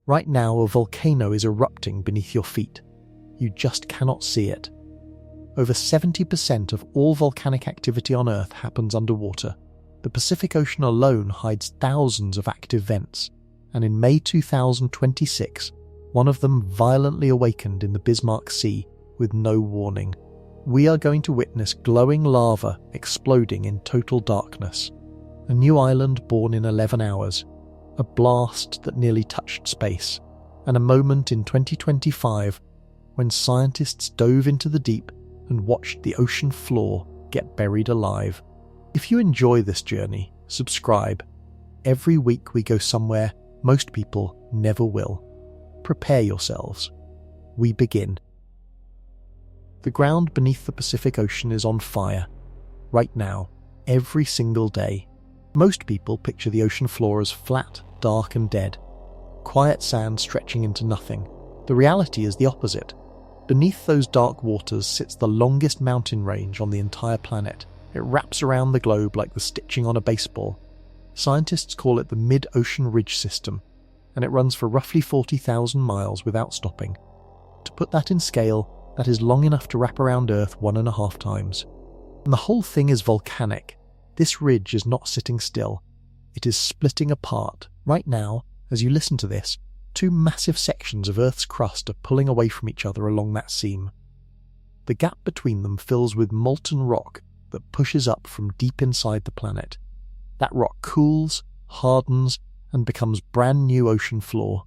Right now, a volcano is erupting beneath your feet. You just cannot see it. Over 70% of all volcanic activity on Earth happens underwater. The Pacific Ocean alone hides thousands of active vents, and in May 2026, one of them violently awakened in the Bismarck Sea with no warning. We are going to witness glowing lava exploding in total darkness. A new island born in 11 hours, a blast that nearly touched space, and a moment in 2025 when scientists dove into the deep and watched the ocean floor get buried alive. If you enjoy this journey, subscribe. Every week we go somewhere most people never will. Prepare yourselves. We begin. The ground beneath the Pacific Ocean is on fire. Right now, every single day. Most people picture the ocean floor as flat, dark and dead. Quiet sand stretching into nothing. The reality is the opposite. Beneath those dark waters sits the longest mountain range on the entire planet. It wraps around the globe like the stitching on a baseball. Scientists call it the Mid-Ocean Ridge System, and it runs for roughly 40,000 miles without stopping. To put that in scale, that is long enough to wrap around Earth 1.5 times. And the whole thing is volcanic. This ridge is not sitting still. It is splitting apart. Right now, as you listen to this, 2 massive sections of Earth's crust are pulling away from each other along that seam. The gap between them fills with molten rock that pushes up from deep inside the planet. That rock cools, hardens, and becomes brand new ocean floor.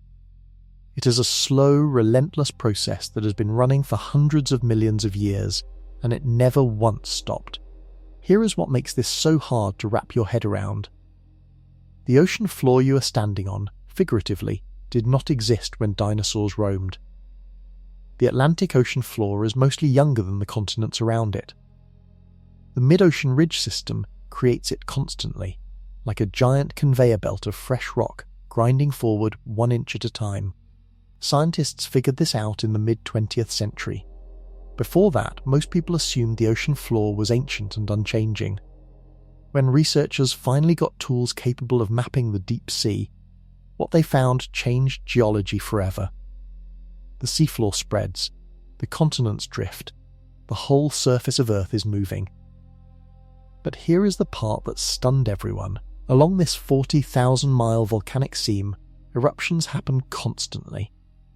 It is a slow, relentless process that has been running for hundreds of millions of years, and it never once stopped. Here is what makes this so hard to wrap your head around. The ocean floor you are standing on, figuratively, did not exist when dinosaurs roamed. The Atlantic Ocean floor is mostly younger than the continents around it. The Mid-Ocean Ridge System creates it constantly, like a giant conveyor belt of fresh rock grinding forward 1 inch at a time. Scientists figured this out in the mid-20th century. Before that, most people assumed the ocean floor was ancient and unchanging. When researchers finally got tools capable of mapping the deep sea, what they found changed geology forever. The seafloor spreads, the continents drift, the whole surface of Earth is moving. But here is the part that stunned everyone. Along this 40,000-mile volcanic seam, eruptions happen constantly,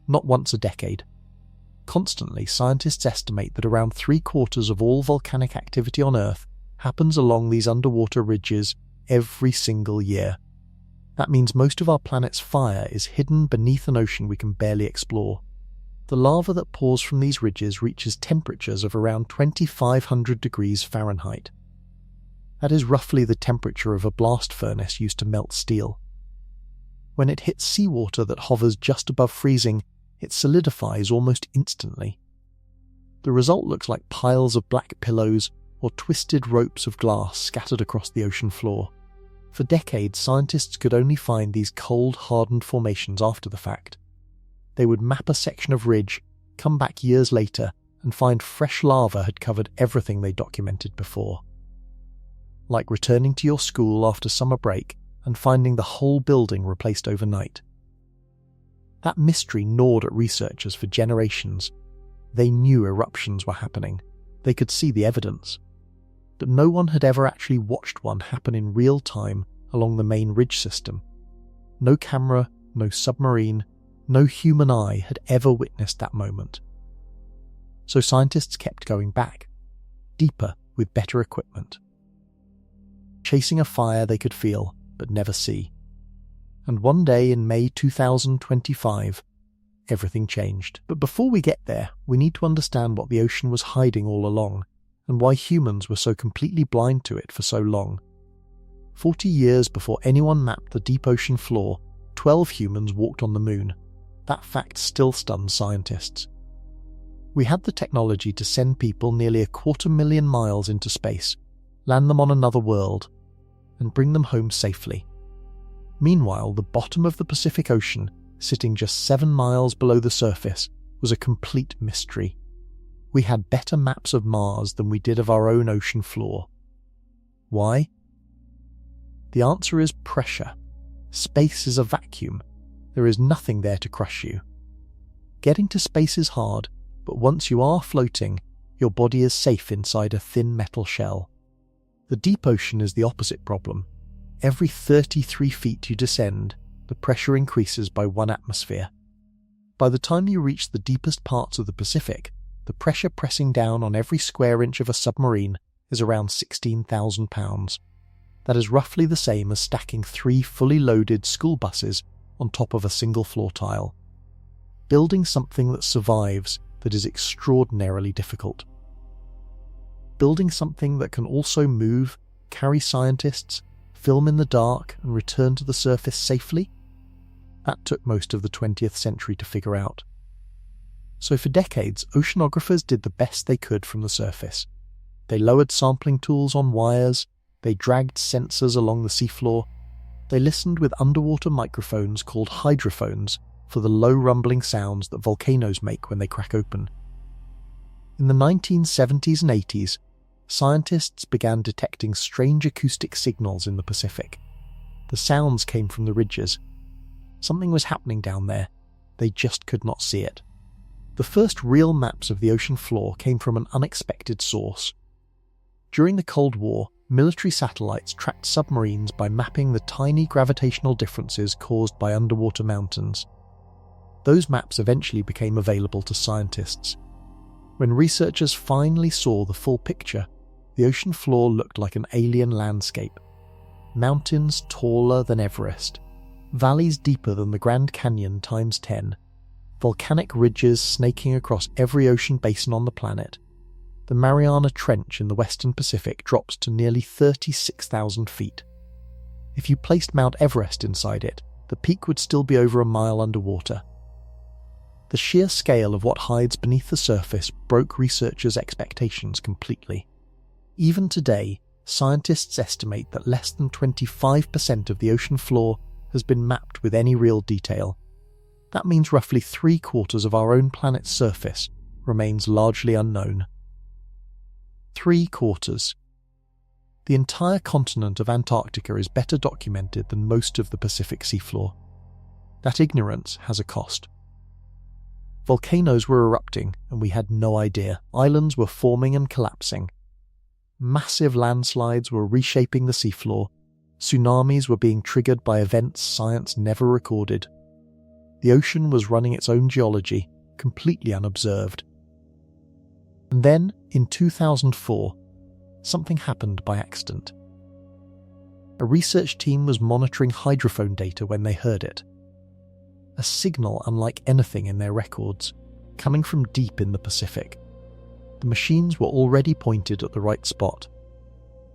not once a decade. Constantly, scientists estimate that around 3/4 of all volcanic activity on Earth happens along these underwater ridges every single year. That means most of our planet's fire is hidden beneath an ocean we can barely explore. The lava that pours from these ridges reaches temperatures of around 2,500 degrees Fahrenheit. That is roughly the temperature of a blast furnace used to melt steel. When it hits seawater that hovers just above freezing, it solidifies almost instantly. The result looks like piles of black pillows or twisted ropes of glass scattered across the ocean floor. For decades, scientists could only find these cold, hardened formations after the fact. They would map a section of ridge, come back years later, and find fresh lava had covered everything they documented before. Like returning to your school after summer break and finding the whole building replaced overnight. That mystery gnawed at researchers for generations. They knew eruptions were happening. They could see the evidence. But no one had ever actually watched one happen in real time along the main ridge system. No camera, no submarine, no human eye had ever witnessed that moment. So scientists kept going back, deeper with better equipment. Chasing a fire they could feel, but never see. And one day in May 2025, everything changed. But before we get there, we need to understand what the ocean was hiding all along, and why humans were so completely blind to it for so long. 40 years before anyone mapped the deep ocean floor, 12 humans walked on the moon. That fact still stuns scientists. We had the technology to send people nearly 250,000 miles into space, land them on another world, and bring them home safely. Meanwhile, the bottom of the Pacific Ocean, sitting just 7 miles below the surface, was a complete mystery. We had better maps of Mars than we did of our own ocean floor. Why? The answer is pressure. Space is a vacuum, There is nothing there to crush you. Getting to space is hard, but once you are floating, your body is safe inside a thin metal shell. The deep ocean is the opposite problem. Every 33 feet you descend, the pressure increases by 1 atmosphere. By the time you reach the deepest parts of the Pacific, the pressure pressing down on every square inch of a submarine is around 16,000 pounds. That is roughly the same as stacking 3 fully loaded school buses on top of a single floor tile. Building something that survives that is extraordinarily difficult. Building something that can also move, carry scientists, film in the dark and return to the surface safely? That took most of the 20th century to figure out. So for decades, oceanographers did the best they could from the surface. They lowered sampling tools on wires, they dragged sensors along the seafloor, they listened with underwater microphones called hydrophones for the low rumbling sounds that volcanoes make when they crack open. In the 1970s and 80s, scientists began detecting strange acoustic signals in the Pacific. The sounds came from the ridges. Something was happening down there. They just could not see it. The first real maps of the ocean floor came from an unexpected source. During the Cold War, military satellites tracked submarines by mapping the tiny gravitational differences caused by underwater mountains. Those maps eventually became available to scientists. When researchers finally saw the full picture, the ocean floor looked like an alien landscape. Mountains taller than Everest, valleys deeper than the Grand Canyon times 10, volcanic ridges snaking across every ocean basin on the planet. The Mariana Trench in the western Pacific drops to nearly 36,000 feet. If you placed Mount Everest inside it, the peak would still be over a mile underwater. The sheer scale of what hides beneath the surface broke researchers' expectations completely. Even today, scientists estimate that less than 25% of the ocean floor has been mapped with any real detail. That means roughly 3/4 of our own planet's surface remains largely unknown. 3/4. The entire continent of Antarctica is better documented than most of the Pacific seafloor. That ignorance has a cost. Volcanoes were erupting and we had no idea. Islands were forming and collapsing. Massive landslides were reshaping the seafloor. Tsunamis were being triggered by events science never recorded. The ocean was running its own geology, completely unobserved. And then, in 2004, something happened by accident. A research team was monitoring hydrophone data when they heard it. A signal unlike anything in their records, coming from deep in the Pacific. The machines were already pointed at the right spot.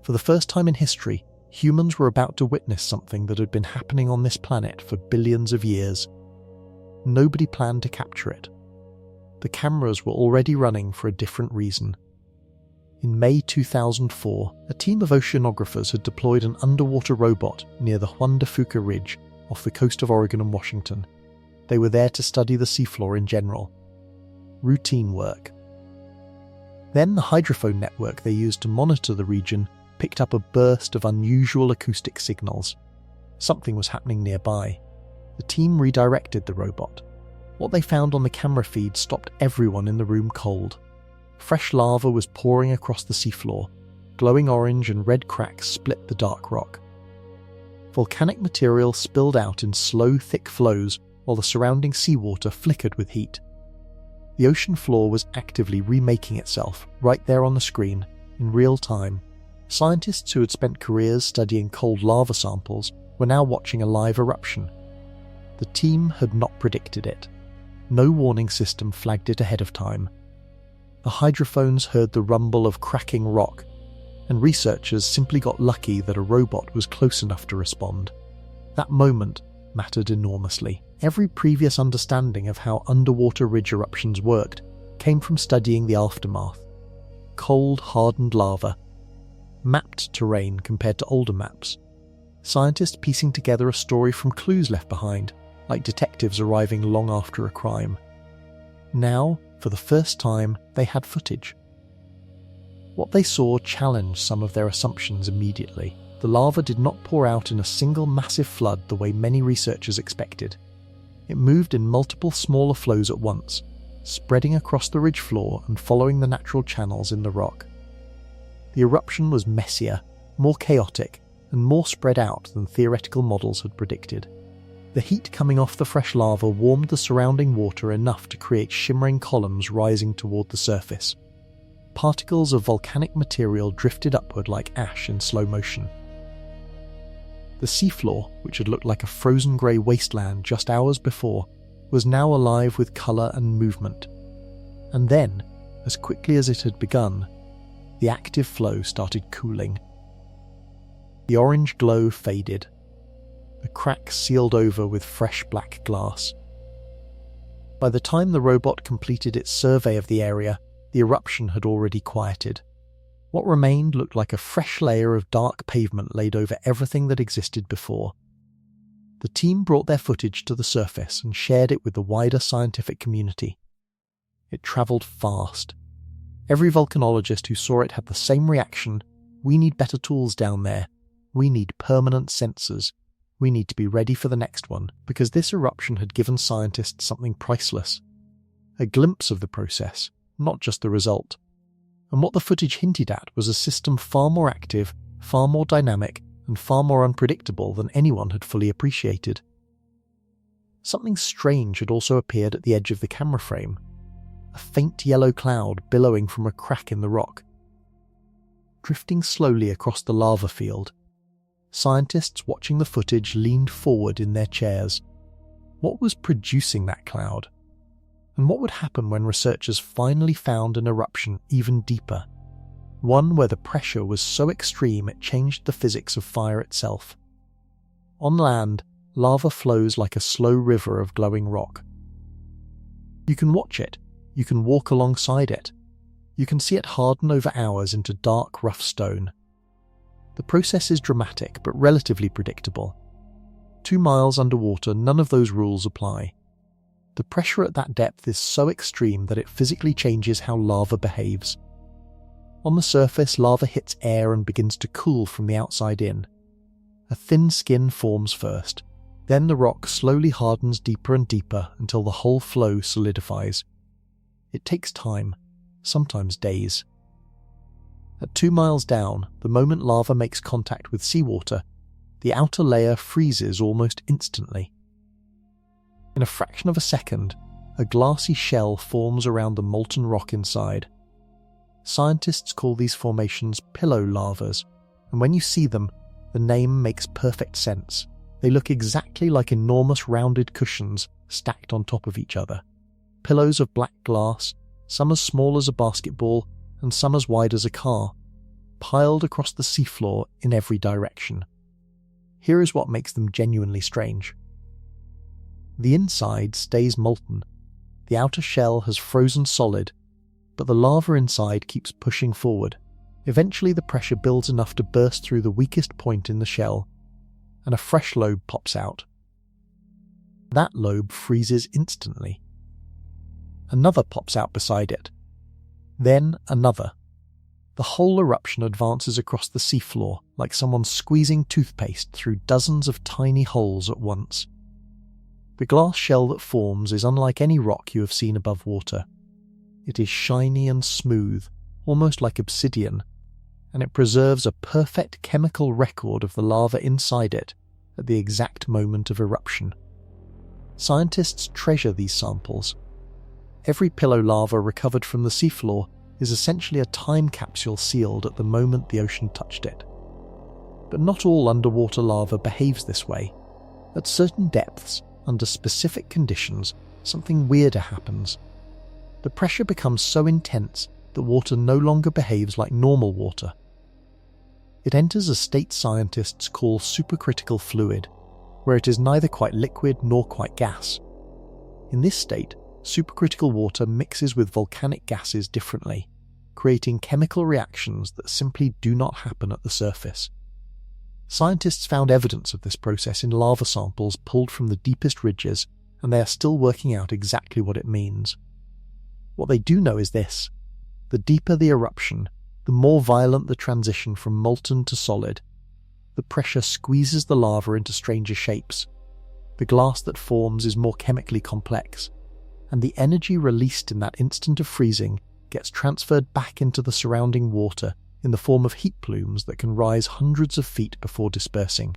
For the first time in history, humans were about to witness something that had been happening on this planet for billions of years. Nobody planned to capture it. The cameras were already running for a different reason. In May 2004, a team of oceanographers had deployed an underwater robot near the Juan de Fuca Ridge off the coast of Oregon and Washington. They were there to study the seafloor in general. Routine work. Then the hydrophone network they used to monitor the region picked up a burst of unusual acoustic signals. Something was happening nearby. The team redirected the robot. What they found on the camera feed stopped everyone in the room cold. Fresh lava was pouring across the seafloor. Glowing orange and red cracks split the dark rock. Volcanic material spilled out in slow, thick flows while the surrounding seawater flickered with heat. The ocean floor was actively remaking itself right there on the screen, in real time. Scientists who had spent careers studying cold lava samples were now watching a live eruption. The team had not predicted it. No warning system flagged it ahead of time. The hydrophones heard the rumble of cracking rock, and researchers simply got lucky that a robot was close enough to respond. That moment mattered enormously. Every previous understanding of how underwater ridge eruptions worked came from studying the aftermath. Cold, hardened lava. Mapped terrain compared to older maps. Scientists piecing together a story from clues left behind, like detectives arriving long after a crime. Now, for the first time, they had footage. What they saw challenged some of their assumptions immediately. The lava did not pour out in a single massive flood the way many researchers expected. It moved in multiple smaller flows at once, spreading across the ridge floor and following the natural channels in the rock. The eruption was messier, more chaotic, and more spread out than theoretical models had predicted. The heat coming off the fresh lava warmed the surrounding water enough to create shimmering columns rising toward the surface. Particles of volcanic material drifted upward like ash in slow motion. The seafloor, which had looked like a frozen grey wasteland just hours before, was now alive with colour and movement. And then, as quickly as it had begun, the active flow started cooling. The orange glow faded. The cracks sealed over with fresh black glass. By the time the robot completed its survey of the area, the eruption had already quieted. What remained looked like a fresh layer of dark pavement laid over everything that existed before. The team brought their footage to the surface and shared it with the wider scientific community. It travelled fast. Every volcanologist who saw it had the same reaction: we need better tools down there. We need permanent sensors. We need to be ready for the next one, because this eruption had given scientists something priceless. A glimpse of the process, not just the result. And what the footage hinted at was a system far more active, far more dynamic, and far more unpredictable than anyone had fully appreciated. Something strange had also appeared at the edge of the camera frame. A faint yellow cloud billowing from a crack in the rock. Drifting slowly across the lava field, scientists watching the footage leaned forward in their chairs. What was producing that cloud? And what would happen when researchers finally found an eruption even deeper? One where the pressure was so extreme it changed the physics of fire itself. On land, lava flows like a slow river of glowing rock. You can watch it, you can walk alongside it, you can see it harden over hours into dark, rough stone. The process is dramatic but relatively predictable. 2 miles underwater, none of those rules apply. The pressure at that depth is so extreme that it physically changes how lava behaves. On the surface, lava hits air and begins to cool from the outside in. A thin skin forms first. Then the rock slowly hardens deeper and deeper until the whole flow solidifies. It takes time, sometimes days. At 2 miles down, the moment lava makes contact with seawater, the outer layer freezes almost instantly. In a fraction of a second, a glassy shell forms around the molten rock inside. Scientists call these formations pillow lavas, and when you see them, the name makes perfect sense. They look exactly like enormous rounded cushions stacked on top of each other. Pillows of black glass, some as small as a basketball and some as wide as a car, piled across the seafloor in every direction. Here is what makes them genuinely strange. The inside stays molten. The outer shell has frozen solid, but the lava inside keeps pushing forward. Eventually the pressure builds enough to burst through the weakest point in the shell, and a fresh lobe pops out. That lobe freezes instantly. Another pops out beside it. Then another. The whole eruption advances across the seafloor like someone squeezing toothpaste through dozens of tiny holes at once. The glass shell that forms is unlike any rock you have seen above water. It is shiny and smooth, almost like obsidian, and it preserves a perfect chemical record of the lava inside it at the exact moment of eruption. Scientists treasure these samples. Every pillow lava recovered from the seafloor is essentially a time capsule sealed at the moment the ocean touched it. But not all underwater lava behaves this way. At certain depths, under specific conditions, something weirder happens. The pressure becomes so intense that water no longer behaves like normal water. It enters a state scientists call supercritical fluid, where it is neither quite liquid nor quite gas. In this state, supercritical water mixes with volcanic gases differently, creating chemical reactions that simply do not happen at the surface. Scientists found evidence of this process in lava samples pulled from the deepest ridges, and they are still working out exactly what it means. What they do know is this: the deeper the eruption, the more violent the transition from molten to solid. The pressure squeezes the lava into stranger shapes. the glass that forms is more chemically complex, and the energy released in that instant of freezing gets transferred back into the surrounding water in the form of heat plumes that can rise hundreds of feet before dispersing.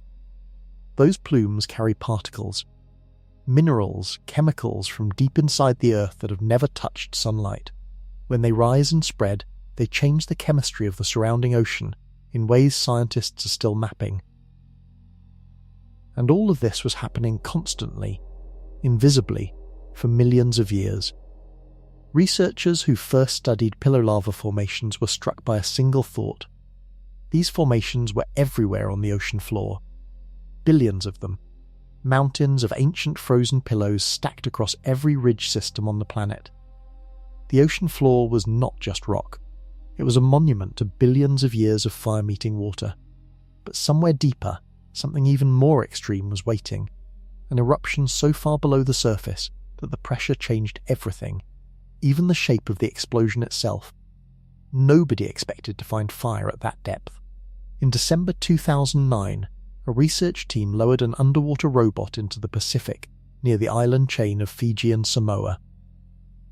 Those plumes carry particles, minerals, chemicals from deep inside the earth that have never touched sunlight. When they rise and spread, they change the chemistry of the surrounding ocean in ways scientists are still mapping. And all of this was happening constantly, invisibly, for millions of years. Researchers who first studied pillow lava formations were struck by a single thought. These formations were everywhere on the ocean floor. Billions of them. Mountains of ancient frozen pillows stacked across every ridge system on the planet. The ocean floor was not just rock. It was a monument to billions of years of fire-meeting water. But somewhere deeper, something even more extreme was waiting. An eruption so far below the surface that the pressure changed everything, even the shape of the explosion itself. Nobody expected to find fire at that depth. In December 2009, a research team lowered an underwater robot into the Pacific near the island chain of Fiji and Samoa.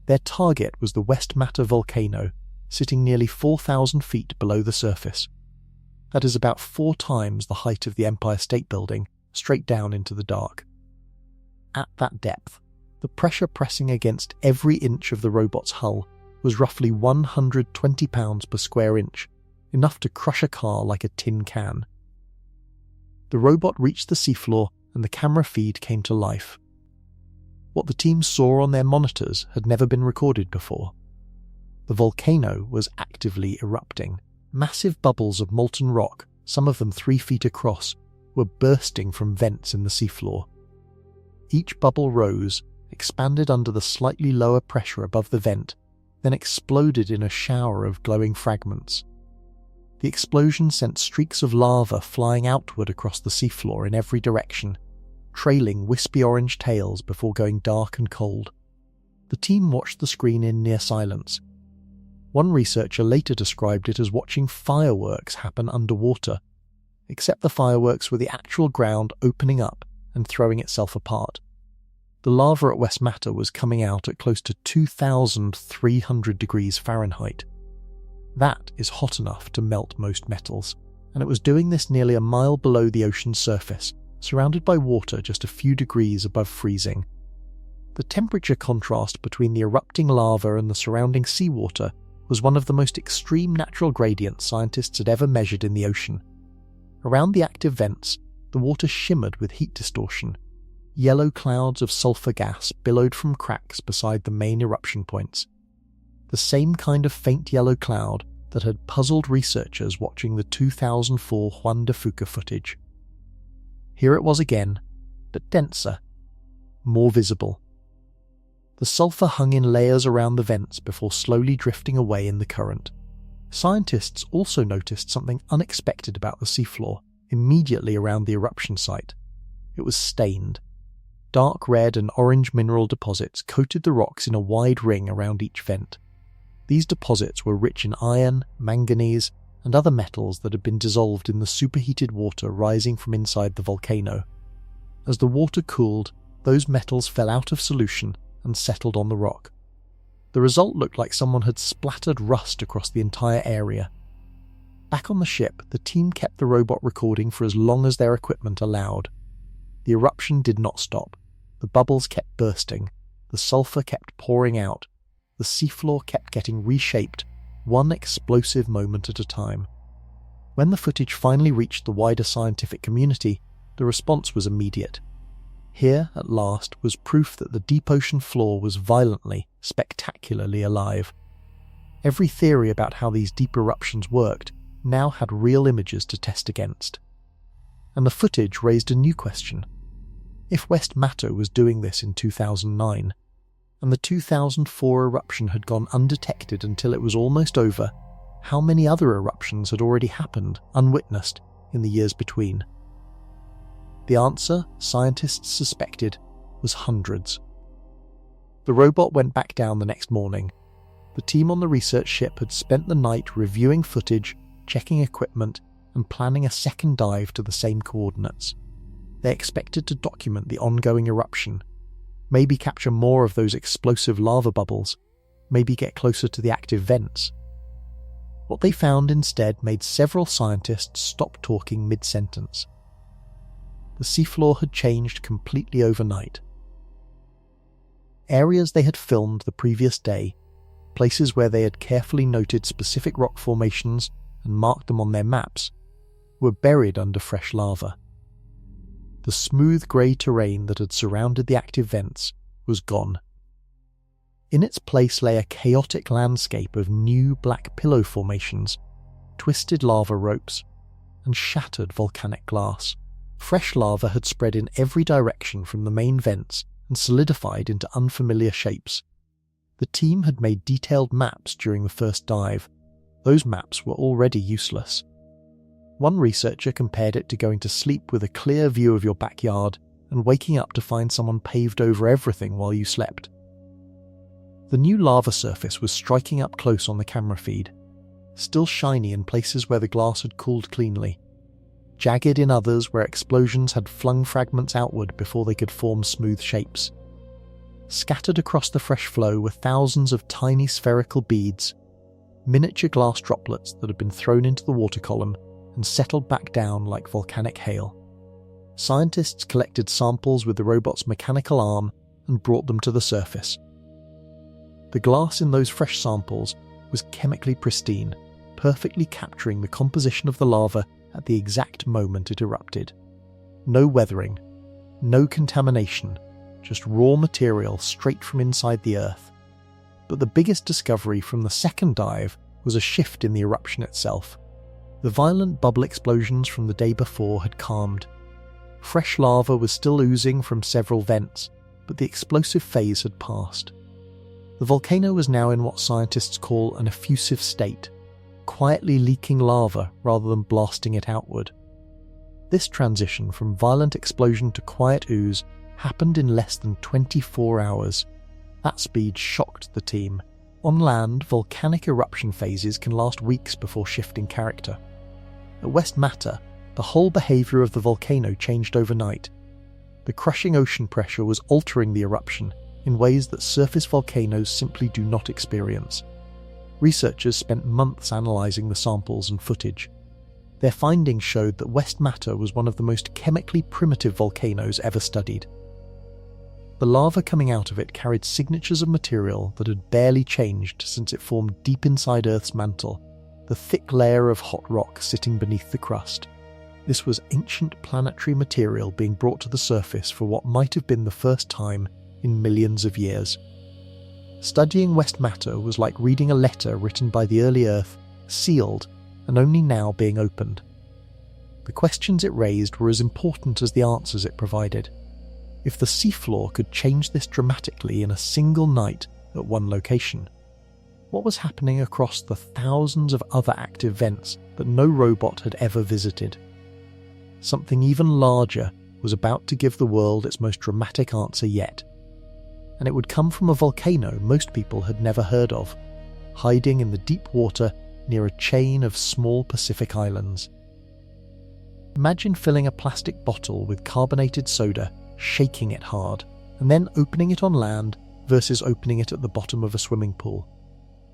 Their target was the West Mata volcano, sitting nearly 4,000 feet below the surface. That is about 4 times the height of the Empire State Building, straight down into the dark. At that depth, the pressure pressing against every inch of the robot's hull was roughly 120 pounds per square inch, enough to crush a car like a tin can. The robot reached the seafloor and the camera feed came to life. What the team saw on their monitors had never been recorded before. The volcano was actively erupting. Massive bubbles of molten rock, some of them 3 feet across, were bursting from vents in the seafloor. Each bubble rose, expanded under the slightly lower pressure above the vent, then exploded in a shower of glowing fragments. The explosion sent streaks of lava flying outward across the seafloor in every direction, trailing wispy orange tails before going dark and cold. The team watched the screen in near silence. One researcher later described it as watching fireworks happen underwater, except the fireworks were the actual ground opening up and throwing itself apart. The lava at West Mata was coming out at close to 2,300 degrees Fahrenheit. That is hot enough to melt most metals, and it was doing this nearly a mile below the ocean's surface, surrounded by water just a few degrees above freezing. The temperature contrast between the erupting lava and the surrounding seawater was one of the most extreme natural gradients scientists had ever measured in the ocean. Around the active vents, the water shimmered with heat distortion. Yellow clouds of sulfur gas billowed from cracks beside the main eruption points. The same kind of faint yellow cloud that had puzzled researchers watching the 2004 Juan de Fuca footage. Here it was again, but denser, more visible. The sulfur hung in layers around the vents before slowly drifting away in the current. Scientists also noticed something unexpected about the seafloor immediately around the eruption site. It was stained. Dark red and orange mineral deposits coated the rocks in a wide ring around each vent. These deposits were rich in iron, manganese, and other metals that had been dissolved in the superheated water rising from inside the volcano. As the water cooled, those metals fell out of solution and settled on the rock. The result looked like someone had splattered rust across the entire area. Back on the ship, the team kept the robot recording for as long as their equipment allowed. The eruption did not stop. The bubbles kept bursting. The sulfur kept pouring out. The seafloor kept getting reshaped, one explosive moment at a time. When the footage finally reached the wider scientific community, the response was immediate. Here, at last, was proof that the deep ocean floor was violently, spectacularly alive. Every theory about how these deep eruptions worked now had real images to test against. And the footage raised a new question. If West Mata was doing this in 2009, and the 2004 eruption had gone undetected until it was almost over, how many other eruptions had already happened, unwitnessed, in the years between? The answer, scientists suspected, was hundreds. The robot went back down the next morning. The team on the research ship had spent the night reviewing footage, checking equipment, and planning a second dive to the same coordinates. They expected to document the ongoing eruption, maybe capture more of those explosive lava bubbles, maybe get closer to the active vents. What they found instead made several scientists stop talking mid-sentence. The seafloor had changed completely overnight. Areas they had filmed the previous day, places where they had carefully noted specific rock formations and marked them on their maps, were buried under fresh lava. The smooth grey terrain that had surrounded the active vents was gone. In its place lay a chaotic landscape of new black pillow formations, twisted lava ropes, and shattered volcanic glass. Fresh lava had spread in every direction from the main vents and solidified into unfamiliar shapes. The team had made detailed maps during the first dive. Those maps were already useless. One researcher compared it to going to sleep with a clear view of your backyard and waking up to find someone paved over everything while you slept. The new lava surface was striking up close on the camera feed, still shiny in places where the glass had cooled cleanly, jagged in others where explosions had flung fragments outward before they could form smooth shapes. Scattered across the fresh flow were thousands of tiny spherical beads, miniature glass droplets that had been thrown into the water column and settled back down like volcanic hail. Scientists collected samples with the robot's mechanical arm and brought them to the surface. The glass in those fresh samples was chemically pristine, perfectly capturing the composition of the lava at the exact moment it erupted. No weathering, no contamination, just raw material straight from inside the Earth. But the biggest discovery from the second dive was a shift in the eruption itself. The violent bubble explosions from the day before had calmed. Fresh lava was still oozing from several vents, but the explosive phase had passed. The volcano was now in what scientists call an effusive state, quietly leaking lava rather than blasting it outward. This transition from violent explosion to quiet ooze happened in less than 24 hours. That speed shocked the team. On land, volcanic eruption phases can last weeks before shifting character. At West Matter, the whole behaviour of the volcano changed overnight. The crushing ocean pressure was altering the eruption in ways that surface volcanoes simply do not experience. Researchers spent months analysing the samples and footage. Their findings showed that West Matter was one of the most chemically primitive volcanoes ever studied. The lava coming out of it carried signatures of material that had barely changed since it formed deep inside Earth's mantle, the thick layer of hot rock sitting beneath the crust. This was ancient planetary material being brought to the surface for what might have been the first time in millions of years. Studying West Matter was like reading a letter written by the early Earth, sealed and only now being opened. The questions it raised were as important as the answers it provided. If the seafloor could change this dramatically in a single night at one location, what was happening across the thousands of other active vents that no robot had ever visited? Something even larger was about to give the world its most dramatic answer yet. And it would come from a volcano most people had never heard of, hiding in the deep water near a chain of small Pacific islands. Imagine filling a plastic bottle with carbonated soda, shaking it hard, and then opening it on land versus opening it at the bottom of a swimming pool.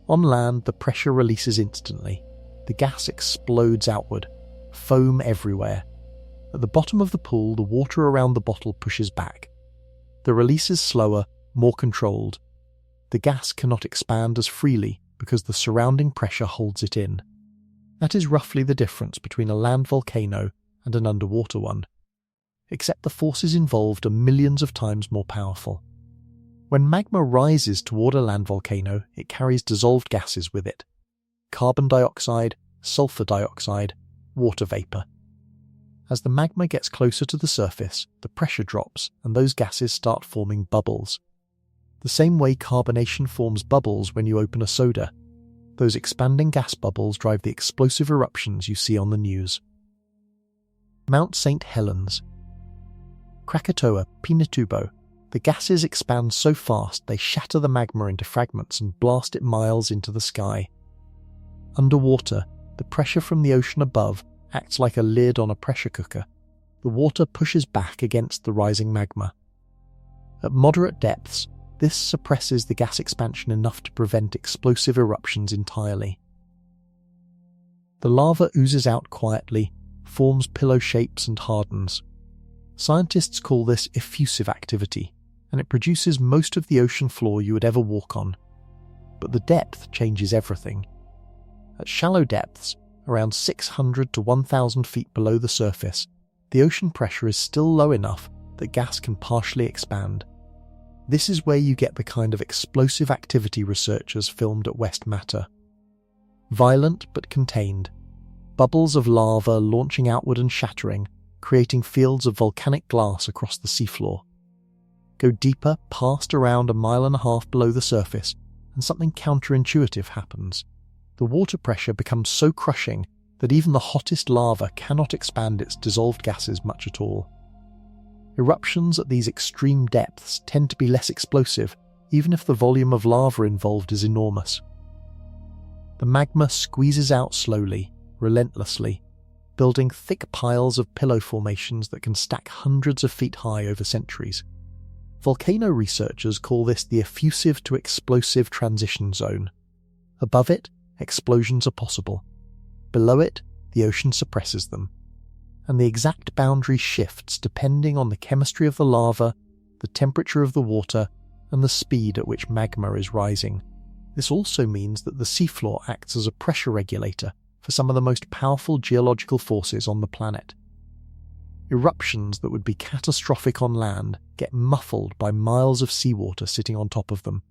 On land, the pressure releases instantly. The gas explodes outward, foam everywhere. At the bottom of the pool, the water around the bottle pushes back. The release is slower, more controlled. The gas cannot expand as freely because the surrounding pressure holds it in. That is roughly the difference between a land volcano and an underwater one, except the forces involved are millions of times more powerful. When magma rises toward a land volcano, it carries dissolved gases with it: carbon dioxide, sulfur dioxide, water vapor. As the magma gets closer to the surface, the pressure drops and those gases start forming bubbles. The same way carbonation forms bubbles when you open a soda. Those expanding gas bubbles drive the explosive eruptions you see on the news. Mount St. Helens. Krakatoa, Pinatubo. The gases expand so fast they shatter the magma into fragments and blast it miles into the sky. Underwater, the pressure from the ocean above acts like a lid on a pressure cooker. the water pushes back against the rising magma. At moderate depths, this suppresses the gas expansion enough to prevent explosive eruptions entirely. The lava oozes out quietly, forms pillow shapes and hardens. Scientists call this effusive activity, and it produces most of the ocean floor you would ever walk on. But the depth changes everything. At shallow depths, around 600 to 1,000 feet below the surface, the ocean pressure is still low enough that gas can partially expand. This is where you get the kind of explosive activity researchers filmed at West Matter. Violent but contained. Bubbles of lava launching outward and shattering, creating fields of volcanic glass across the seafloor. Go deeper, past around 1.5 miles below the surface, and something counterintuitive happens. The water pressure becomes so crushing that even the hottest lava cannot expand its dissolved gases much at all. Eruptions at these extreme depths tend to be less explosive, even if the volume of lava involved is enormous. The magma squeezes out slowly, relentlessly, building thick piles of pillow formations that can stack hundreds of feet high over centuries. Volcano researchers call this the effusive to explosive transition zone. Above it, explosions are possible. Below it, the ocean suppresses them. And the exact boundary shifts depending on the chemistry of the lava, the temperature of the water, and the speed at which magma is rising. This also means that the seafloor acts as a pressure regulator for some of the most powerful geological forces on the planet. Eruptions that would be catastrophic on land get muffled by miles of seawater sitting on top of them.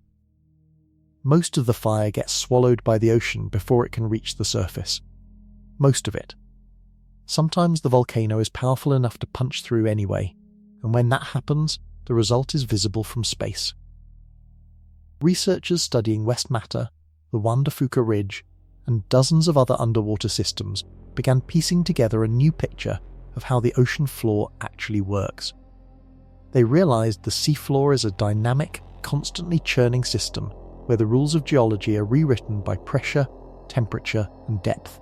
Most of the fire gets swallowed by the ocean before it can reach the surface. Most of it. Sometimes the volcano is powerful enough to punch through anyway, and when that happens, the result is visible from space. Researchers studying West Matter, the Juan de Fuca Ridge, and dozens of other underwater systems began piecing together a new picture of how the ocean floor actually works. They realized the seafloor is a dynamic, constantly churning system where the rules of geology are rewritten by pressure, temperature, and depth.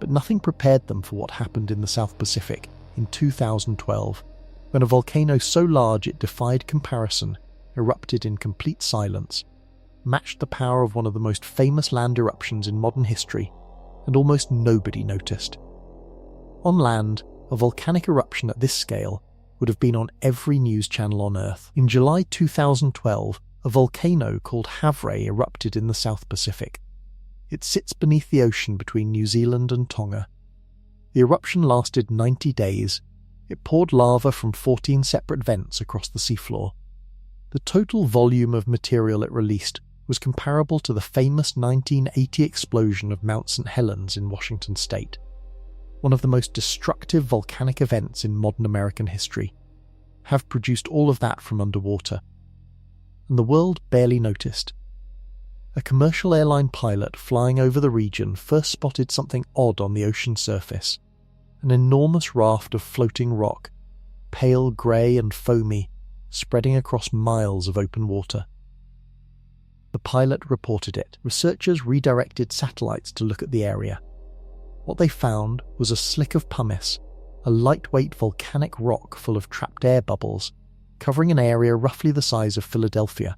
But nothing prepared them for what happened in the South Pacific in 2012, when a volcano so large it defied comparison erupted in complete silence, matched the power of one of the most famous land eruptions in modern history, and almost nobody noticed. On land, a volcanic eruption at this scale would have been on every news channel on Earth. In July 2012, a volcano called Havre erupted in the South Pacific. It sits beneath the ocean between New Zealand and Tonga. The eruption lasted 90 days. It poured lava from 14 separate vents across the seafloor. The total volume of material it released was comparable to the famous 1980 explosion of Mount St. Helens in Washington state, one of the most destructive volcanic events in modern American history. Have produced all of that from underwater. And the world barely noticed. A commercial airline pilot flying over the region first spotted something odd on the ocean surface. An enormous raft of floating rock, pale grey and foamy, spreading across miles of open water. The pilot reported it. Researchers redirected satellites to look at the area. What they found was a slick of pumice, a lightweight volcanic rock full of trapped air bubbles, covering an area roughly the size of Philadelphia.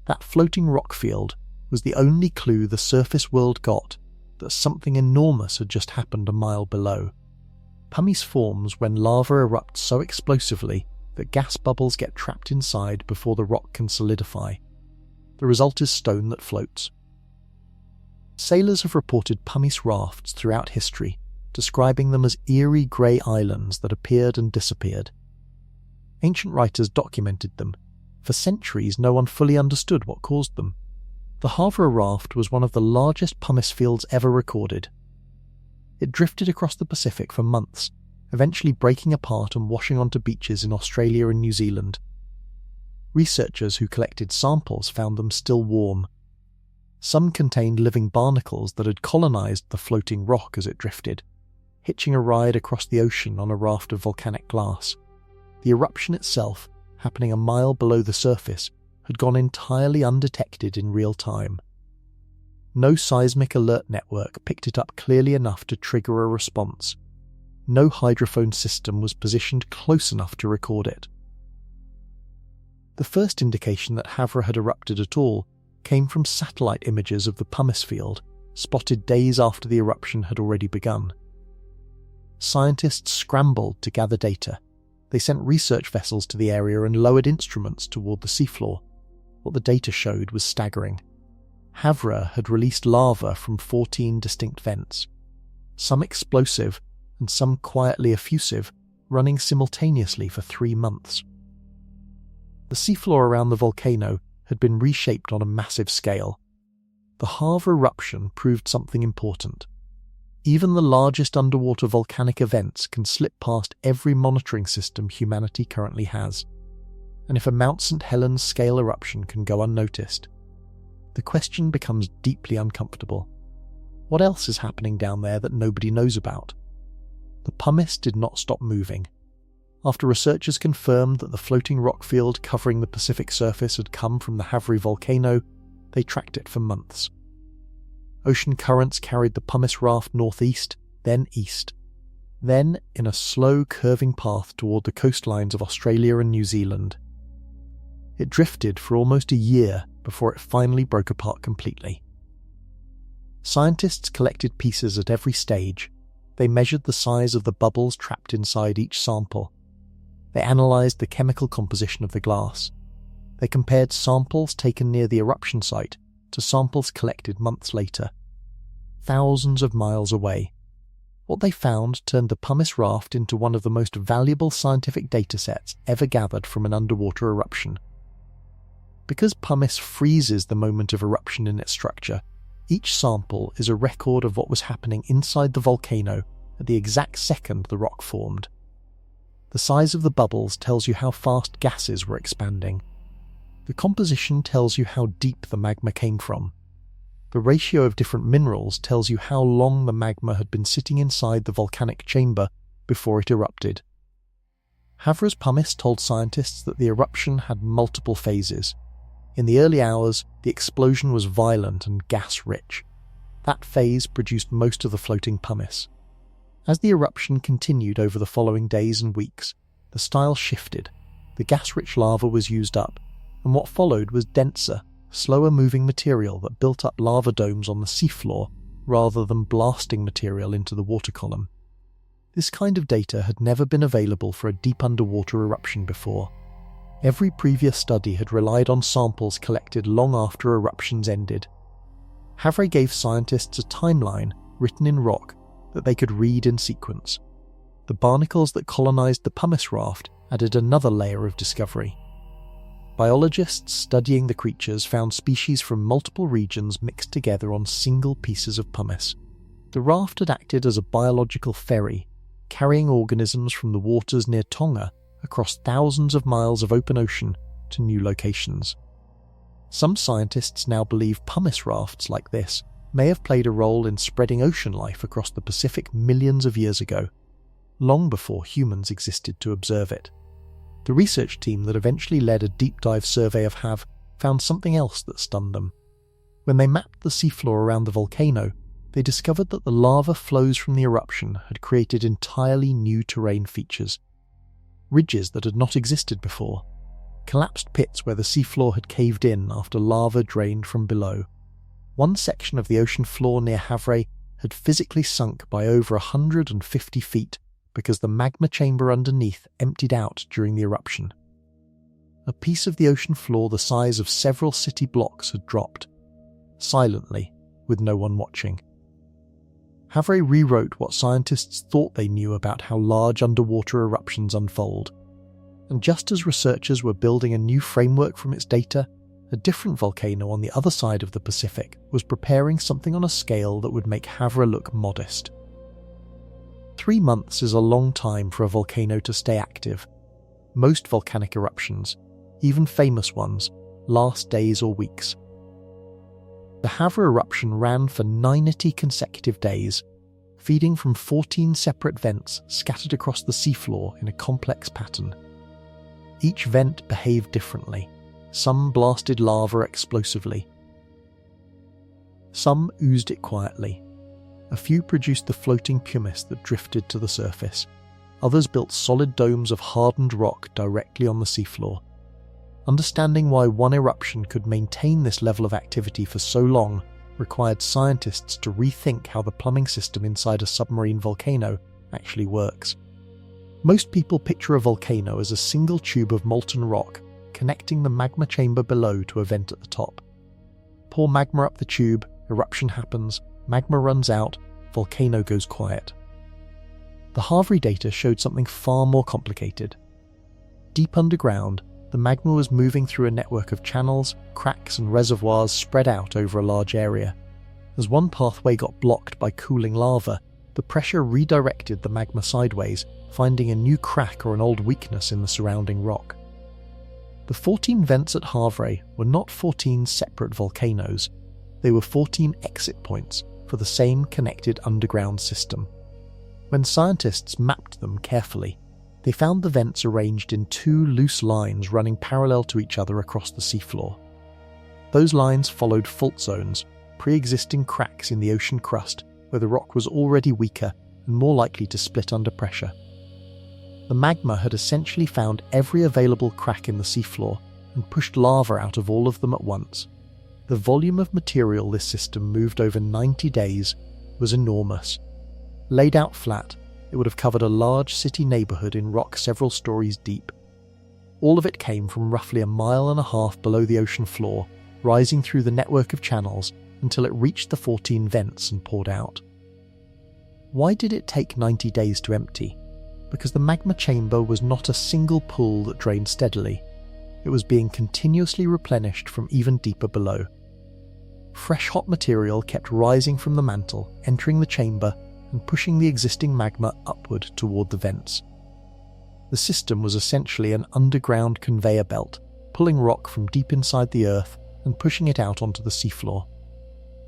That floating rock field was the only clue the surface world got that something enormous had just happened a mile below. Pumice forms when lava erupts so explosively that gas bubbles get trapped inside before the rock can solidify. The result is stone that floats. Sailors have reported pumice rafts throughout history, describing them as eerie grey islands that appeared and disappeared. Ancient writers documented them. For centuries, no one fully understood what caused them. The Havre raft was one of the largest pumice fields ever recorded. It drifted across the Pacific for months, eventually breaking apart and washing onto beaches in Australia and New Zealand. Researchers who collected samples found them still warm. Some contained living barnacles that had colonized the floating rock as it drifted, hitching a ride across the ocean on a raft of volcanic glass. The eruption itself, happening a mile below the surface, had gone entirely undetected in real time. No seismic alert network picked it up clearly enough to trigger a response. no hydrophone system was positioned close enough to record it. The first indication that Havre had erupted at all came from satellite images of the pumice field, spotted days after the eruption had already begun. Scientists scrambled to gather data. They sent research vessels to the area and lowered instruments toward the seafloor. What the data showed was staggering. Havre had released lava from 14 distinct vents, some explosive and some quietly effusive, running simultaneously for 3 months. The seafloor around the volcano had been reshaped on a massive scale. The Havre eruption proved something important. Even the largest underwater volcanic events can slip past every monitoring system humanity currently has. And if a Mount St. Helens scale eruption can go unnoticed, the question becomes deeply uncomfortable. What else is happening down there that nobody knows about? The pumice did not stop moving. After researchers confirmed that the floating rock field covering the Pacific surface had come from the Havre volcano, they tracked it for months. Ocean currents carried the pumice raft northeast, then east. Then in a slow curving path toward the coastlines of Australia and New Zealand. It drifted for almost a year before it finally broke apart completely. Scientists collected pieces at every stage. They measured the size of the bubbles trapped inside each sample. They analysed the chemical composition of the glass. They compared samples taken near the eruption site to samples collected months later, thousands of miles away. What they found turned the pumice raft into one of the most valuable scientific datasets ever gathered from an underwater eruption. Because pumice freezes the moment of eruption in its structure, each sample is a record of what was happening inside the volcano at the exact second the rock formed. The size of the bubbles tells you how fast gases were expanding. The composition tells you how deep the magma came from. The ratio of different minerals tells you how long the magma had been sitting inside the volcanic chamber before it erupted. Havre's pumice told scientists that the eruption had multiple phases. In the early hours, the explosion was violent and gas-rich. That phase produced most of the floating pumice. As the eruption continued over the following days and weeks, the style shifted. The gas-rich lava was used up, and what followed was denser, slower-moving material that built up lava domes on the seafloor rather than blasting material into the water column. This kind of data had never been available for a deep underwater eruption before. Every previous study had relied on samples collected long after eruptions ended. Havre gave scientists a timeline written in rock that they could read in sequence. The barnacles that colonized the pumice raft added another layer of discovery. Biologists studying the creatures found species from multiple regions mixed together on single pieces of pumice. The raft had acted as a biological ferry, carrying organisms from the waters near Tonga across thousands of miles of open ocean to new locations. Some scientists now believe pumice rafts like this may have played a role in spreading ocean life across the Pacific millions of years ago, long before humans existed to observe it. The research team that eventually led a deep dive survey of Havre found something else that stunned them. When they mapped the seafloor around the volcano, they discovered that the lava flows from the eruption had created entirely new terrain features. Ridges that had not existed before, collapsed pits where the seafloor had caved in after lava drained from below. One section of the ocean floor near Havre had physically sunk by over 150 feet because the magma chamber underneath emptied out during the eruption. A piece of the ocean floor the size of several city blocks had dropped, silently, with no one watching. Havre rewrote what scientists thought they knew about how large underwater eruptions unfold. And just as researchers were building a new framework from its data, a different volcano on the other side of the Pacific was preparing something on a scale that would make Havre look modest. 3 months is a long time for a volcano to stay active. Most volcanic eruptions, even famous ones, last days or weeks. The Havre eruption ran for 90 consecutive days, feeding from 14 separate vents scattered across the seafloor in a complex pattern. Each vent behaved differently. Some blasted lava explosively. Some oozed it quietly. A few produced the floating pumice that drifted to the surface. Others built solid domes of hardened rock directly on the seafloor. Understanding why one eruption could maintain this level of activity for so long required scientists to rethink how the plumbing system inside a submarine volcano actually works. Most people picture a volcano as a single tube of molten rock connecting the magma chamber below to a vent at the top. Pour magma up the tube, eruption happens, magma runs out, volcano goes quiet. The Havre data showed something far more complicated. Deep underground, the magma was moving through a network of channels, cracks and reservoirs spread out over a large area. As one pathway got blocked by cooling lava, the pressure redirected the magma sideways, finding a new crack or an old weakness in the surrounding rock. The 14 vents at Havre were not 14 separate volcanoes, they were 14 exit points for the same connected underground system. When scientists mapped them carefully, they found the vents arranged in two loose lines running parallel to each other across the seafloor. Those lines followed fault zones, pre-existing cracks in the ocean crust where the rock was already weaker and more likely to split under pressure. The magma had essentially found every available crack in the seafloor and pushed lava out of all of them at once. The volume of material this system moved over 90 days was enormous. Laid out flat, it would have covered a large city neighbourhood in rock several stories deep. All of it came from roughly 1.5 miles below the ocean floor, rising through the network of channels until it reached the 14 vents and poured out. Why did it take 90 days to empty? Because the magma chamber was not a single pool that drained steadily. It was being continuously replenished from even deeper below. Fresh hot material kept rising from the mantle, entering the chamber and pushing the existing magma upward toward the vents. The system was essentially an underground conveyor belt, pulling rock from deep inside the earth and pushing it out onto the seafloor.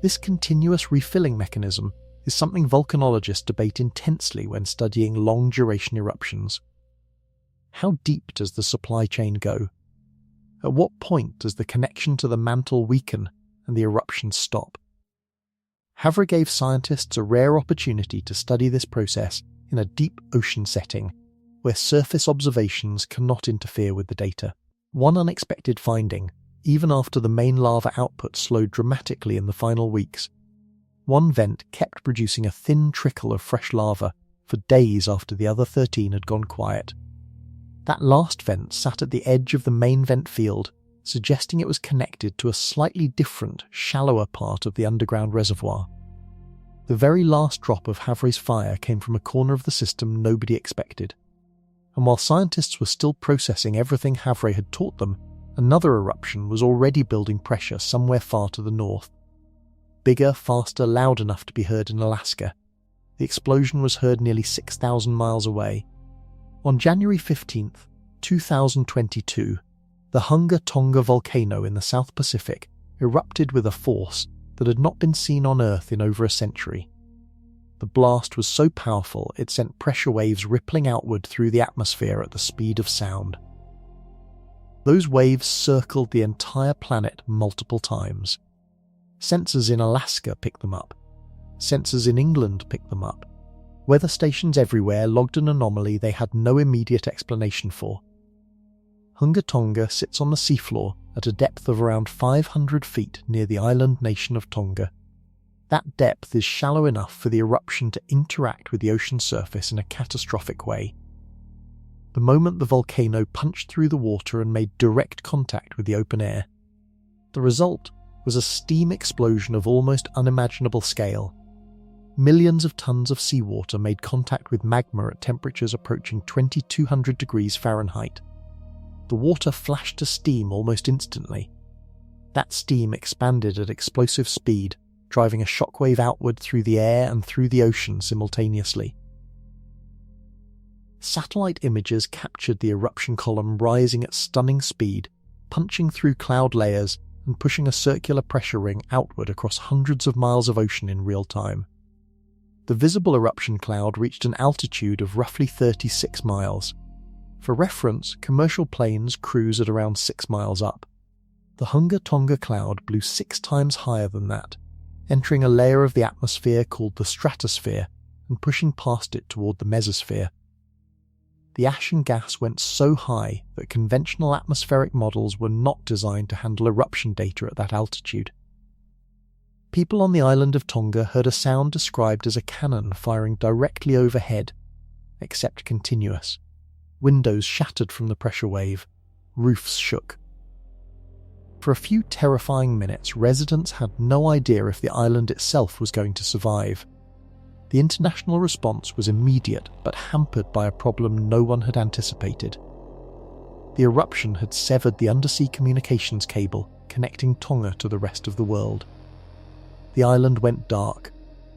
This continuous refilling mechanism is something volcanologists debate intensely when studying long-duration eruptions. How deep does the supply chain go? At what point does the connection to the mantle weaken and the eruptions stop? Havre gave scientists a rare opportunity to study this process in a deep ocean setting, where surface observations cannot interfere with the data. One unexpected finding, even after the main lava output slowed dramatically in the final weeks, one vent kept producing a thin trickle of fresh lava for days after the other 13 had gone quiet. That last vent sat at the edge of the main vent field, suggesting it was connected to a slightly different, shallower part of the underground reservoir. The very last drop of Havre's fire came from a corner of the system nobody expected. And while scientists were still processing everything Havre had taught them, another eruption was already building pressure somewhere far to the north. Bigger, faster, loud enough to be heard in Alaska. The explosion was heard nearly 6,000 miles away. On January 15th, 2022, the Hunga Tonga volcano in the South Pacific erupted with a force that had not been seen on Earth in over a century. The blast was so powerful it sent pressure waves rippling outward through the atmosphere at the speed of sound. Those waves circled the entire planet multiple times. Sensors in Alaska picked them up. Sensors in England picked them up. Weather stations everywhere logged an anomaly they had no immediate explanation for. Hunga Tonga sits on the seafloor at a depth of around 500 feet near the island nation of Tonga. That depth is shallow enough for the eruption to interact with the ocean surface in a catastrophic way. The moment the volcano punched through the water and made direct contact with the open air, the result was a steam explosion of almost unimaginable scale. Millions of tons of seawater made contact with magma at temperatures approaching 2,200 degrees Fahrenheit. The water flashed to steam almost instantly. That steam expanded at explosive speed, driving a shockwave outward through the air and through the ocean simultaneously. Satellite images captured the eruption column rising at stunning speed, punching through cloud layers and pushing a circular pressure ring outward across hundreds of miles of ocean in real time. The visible eruption cloud reached an altitude of roughly 36 miles. For reference, commercial planes cruise at around 6 miles up. The Hunga Tonga cloud blew 6 times higher than that. entering a layer of the atmosphere called the stratosphere and pushing past it toward the mesosphere. The ash and gas went so high that conventional atmospheric models were not designed to handle eruption data at that altitude. People on the island of Tonga heard a sound described as a cannon firing directly overhead, except continuous. Windows shattered from the pressure wave. Roofs shook. For a few terrifying minutes, residents had no idea if the island itself was going to survive. The international response was immediate but hampered by a problem no one had anticipated. The eruption had severed the undersea communications cable connecting Tonga to the rest of the world. The island went dark.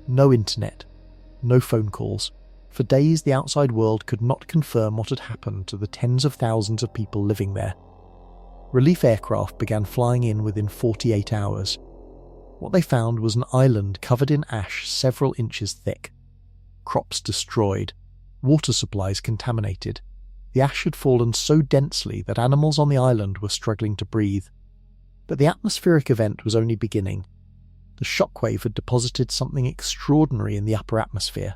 No internet. No phone calls. For days, the outside world could not confirm what had happened to the tens of thousands of people living there. Relief aircraft began flying in within 48 hours. What they found was an island covered in ash several inches thick. Crops destroyed. Water supplies contaminated. The ash had fallen so densely that animals on the island were struggling to breathe. But the atmospheric event was only beginning. The shockwave had deposited something extraordinary in the upper atmosphere,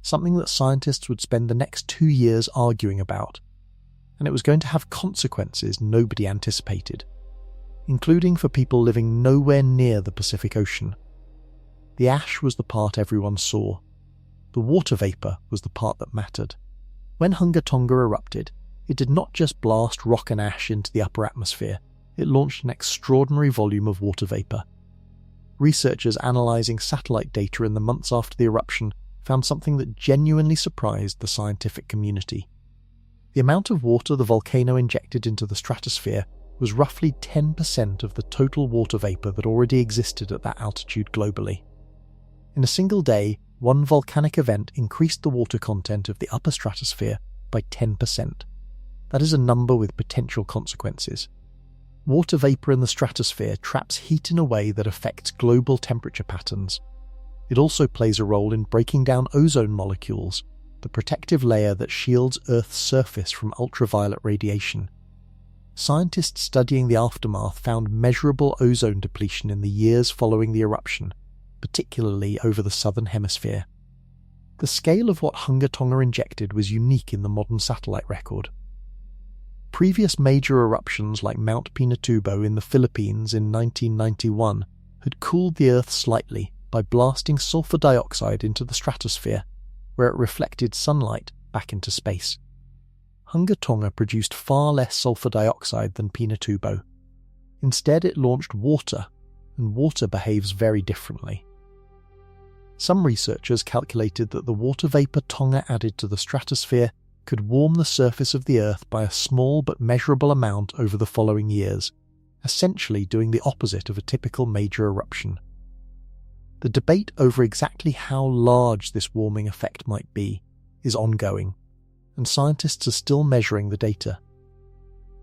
something that scientists would spend the next 2 years arguing about, and it was going to have consequences nobody anticipated, including for people living nowhere near the Pacific Ocean. The ash was the part everyone saw. The water vapour was the part that mattered. When Hunga Tonga erupted, it did not just blast rock and ash into the upper atmosphere, it launched an extraordinary volume of water vapour. Researchers analysing satellite data in the months after the eruption found something that genuinely surprised the scientific community. The amount of water the volcano injected into the stratosphere was roughly 10% of the total water vapour that already existed at that altitude globally. In a single day, one volcanic event increased the water content of the upper stratosphere by 10%. That is a number with potential consequences. Water vapour in the stratosphere traps heat in a way that affects global temperature patterns. It also plays a role in breaking down ozone molecules, the protective layer that shields Earth's surface from ultraviolet radiation. Scientists studying the aftermath found measurable ozone depletion in the years following the eruption, particularly over the southern hemisphere. The scale of what Hunga Tonga injected was unique in the modern satellite record. Previous major eruptions like Mount Pinatubo in the Philippines in 1991 had cooled the Earth slightly by blasting sulfur dioxide into the stratosphere, where it reflected sunlight back into space. Hunga Tonga produced far less sulfur dioxide than Pinatubo. Instead, it launched water, and water behaves very differently. Some researchers calculated that the water vapour Tonga added to the stratosphere could warm the surface of the Earth by a small but measurable amount over the following years, essentially doing the opposite of a typical major eruption. The debate over exactly how large this warming effect might be is ongoing, and scientists are still measuring the data.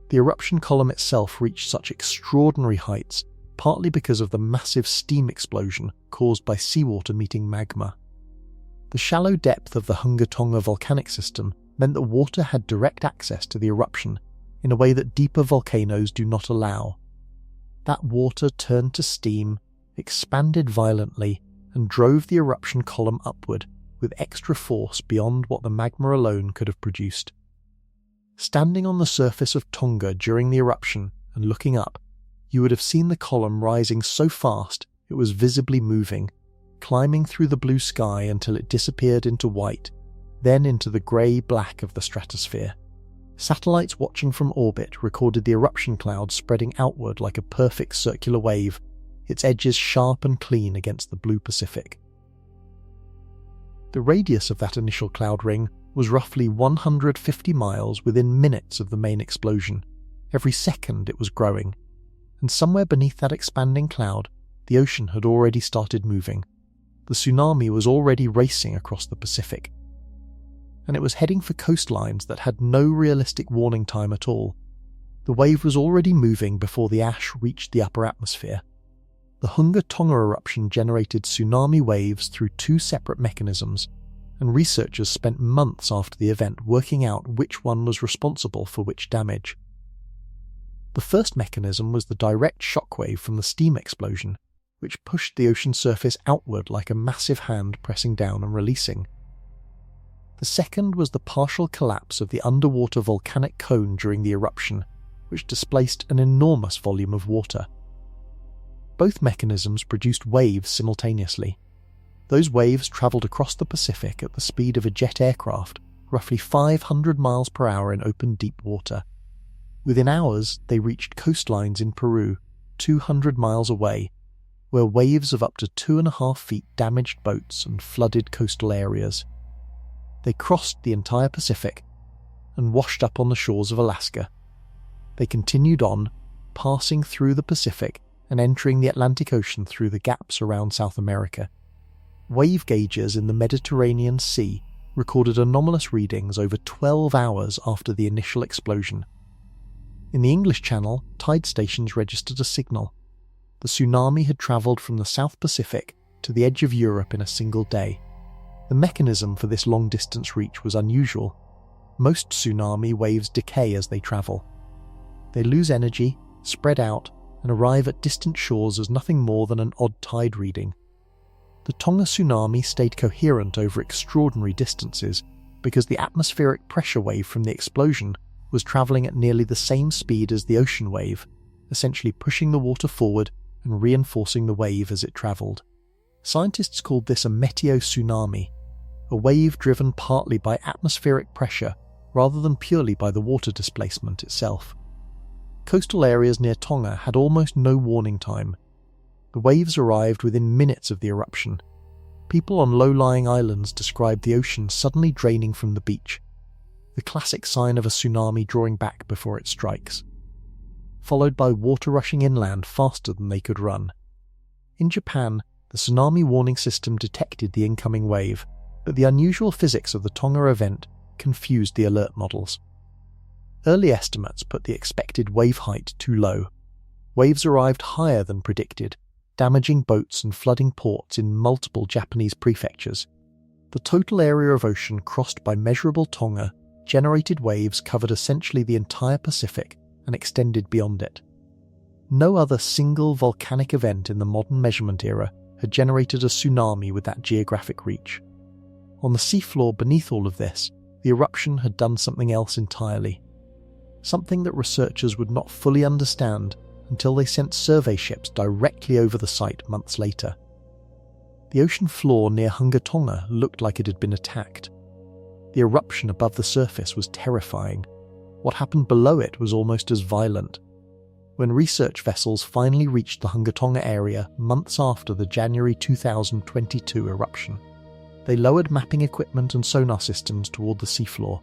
The eruption column itself reached such extraordinary heights partly because of the massive steam explosion caused by seawater meeting magma. The shallow depth of the Hunga Tonga volcanic system meant that water had direct access to the eruption in a way that deeper volcanoes do not allow. That water turned to steam, expanded violently, and drove the eruption column upward with extra force beyond what the magma alone could have produced. Standing on the surface of Tonga during the eruption and looking up, you would have seen the column rising so fast it was visibly moving, climbing through the blue sky until it disappeared into white, then into the grey-black of the stratosphere. Satellites watching from orbit recorded the eruption cloud spreading outward like a perfect circular wave, its edges sharp and clean against the blue Pacific. The radius of that initial cloud ring was roughly 150 miles within minutes of the main explosion. Every second it was growing, and somewhere beneath that expanding cloud, the ocean had already started moving. The tsunami was already racing across the Pacific, and it was heading for coastlines that had no realistic warning time at all. The wave was already moving before the ash reached the upper atmosphere. The Hunga Tonga eruption generated tsunami waves through 2 separate mechanisms, and researchers spent months after the event working out which one was responsible for which damage. The first mechanism was the direct shockwave from the steam explosion, which pushed the ocean surface outward like a massive hand pressing down and releasing. The second was the partial collapse of the underwater volcanic cone during the eruption, which displaced an enormous volume of water. Both mechanisms produced waves simultaneously. Those waves travelled across the Pacific at the speed of a jet aircraft, roughly 500 miles per hour in open deep water. Within hours, they reached coastlines in Peru, 200 miles away, where waves of up to 2.5 feet damaged boats and flooded coastal areas. They crossed the entire Pacific and washed up on the shores of Alaska. They continued on, passing through the Pacific and entering the Atlantic Ocean through the gaps around South America. Wave gauges in the Mediterranean Sea recorded anomalous readings over 12 hours after the initial explosion. In the English Channel, tide stations registered a signal. The tsunami had travelled from the South Pacific to the edge of Europe in a single day. The mechanism for this long-distance reach was unusual. Most tsunami waves decay as they travel. They lose energy, spread out, and arrive at distant shores as nothing more than an odd tide reading. The Tonga tsunami stayed coherent over extraordinary distances because the atmospheric pressure wave from the explosion was travelling at nearly the same speed as the ocean wave, essentially pushing the water forward and reinforcing the wave as it travelled. Scientists called this a meteo-tsunami, a wave driven partly by atmospheric pressure rather than purely by the water displacement itself. Coastal areas near Tonga had almost no warning time. The waves arrived within minutes of the eruption. People on low-lying islands described the ocean suddenly draining from the beach, the classic sign of a tsunami drawing back before it strikes, followed by water rushing inland faster than they could run. In Japan, the tsunami warning system detected the incoming wave, but the unusual physics of the Tonga event confused the alert models. Early estimates put the expected wave height too low. Waves arrived higher than predicted, damaging boats and flooding ports in multiple Japanese prefectures. The total area of ocean crossed by measurable Tonga generated waves covered essentially the entire Pacific and extended beyond it. No other single volcanic event in the modern measurement era had generated a tsunami with that geographic reach. On the seafloor beneath all of this, the eruption had done something else entirely. Something that researchers would not fully understand until they sent survey ships directly over the site months later. The ocean floor near Hunga Tonga looked like it had been attacked. The eruption above the surface was terrifying. What happened below it was almost as violent. When research vessels finally reached the Hunga Tonga area months after the January 2022 eruption, they lowered mapping equipment and sonar systems toward the seafloor.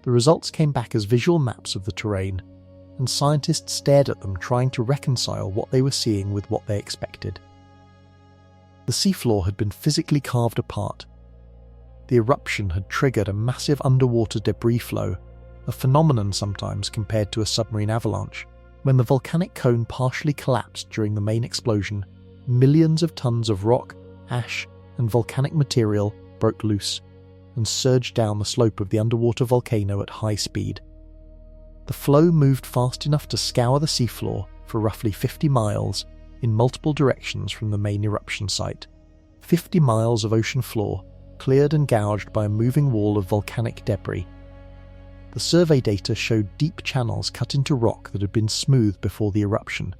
The results came back as visual maps of the terrain, and scientists stared at them trying to reconcile what they were seeing with what they expected. The seafloor had been physically carved apart. The eruption had triggered a massive underwater debris flow, a phenomenon sometimes compared to a submarine avalanche. When the volcanic cone partially collapsed during the main explosion, millions of tons of rock, ash, and volcanic material broke loose and surged down the slope of the underwater volcano at high speed. The flow moved fast enough to scour the seafloor for roughly 50 miles in multiple directions from the main eruption site. 50 miles of ocean floor, cleared and gouged by a moving wall of volcanic debris. The survey data showed deep channels cut into rock that had been smooth before the eruption.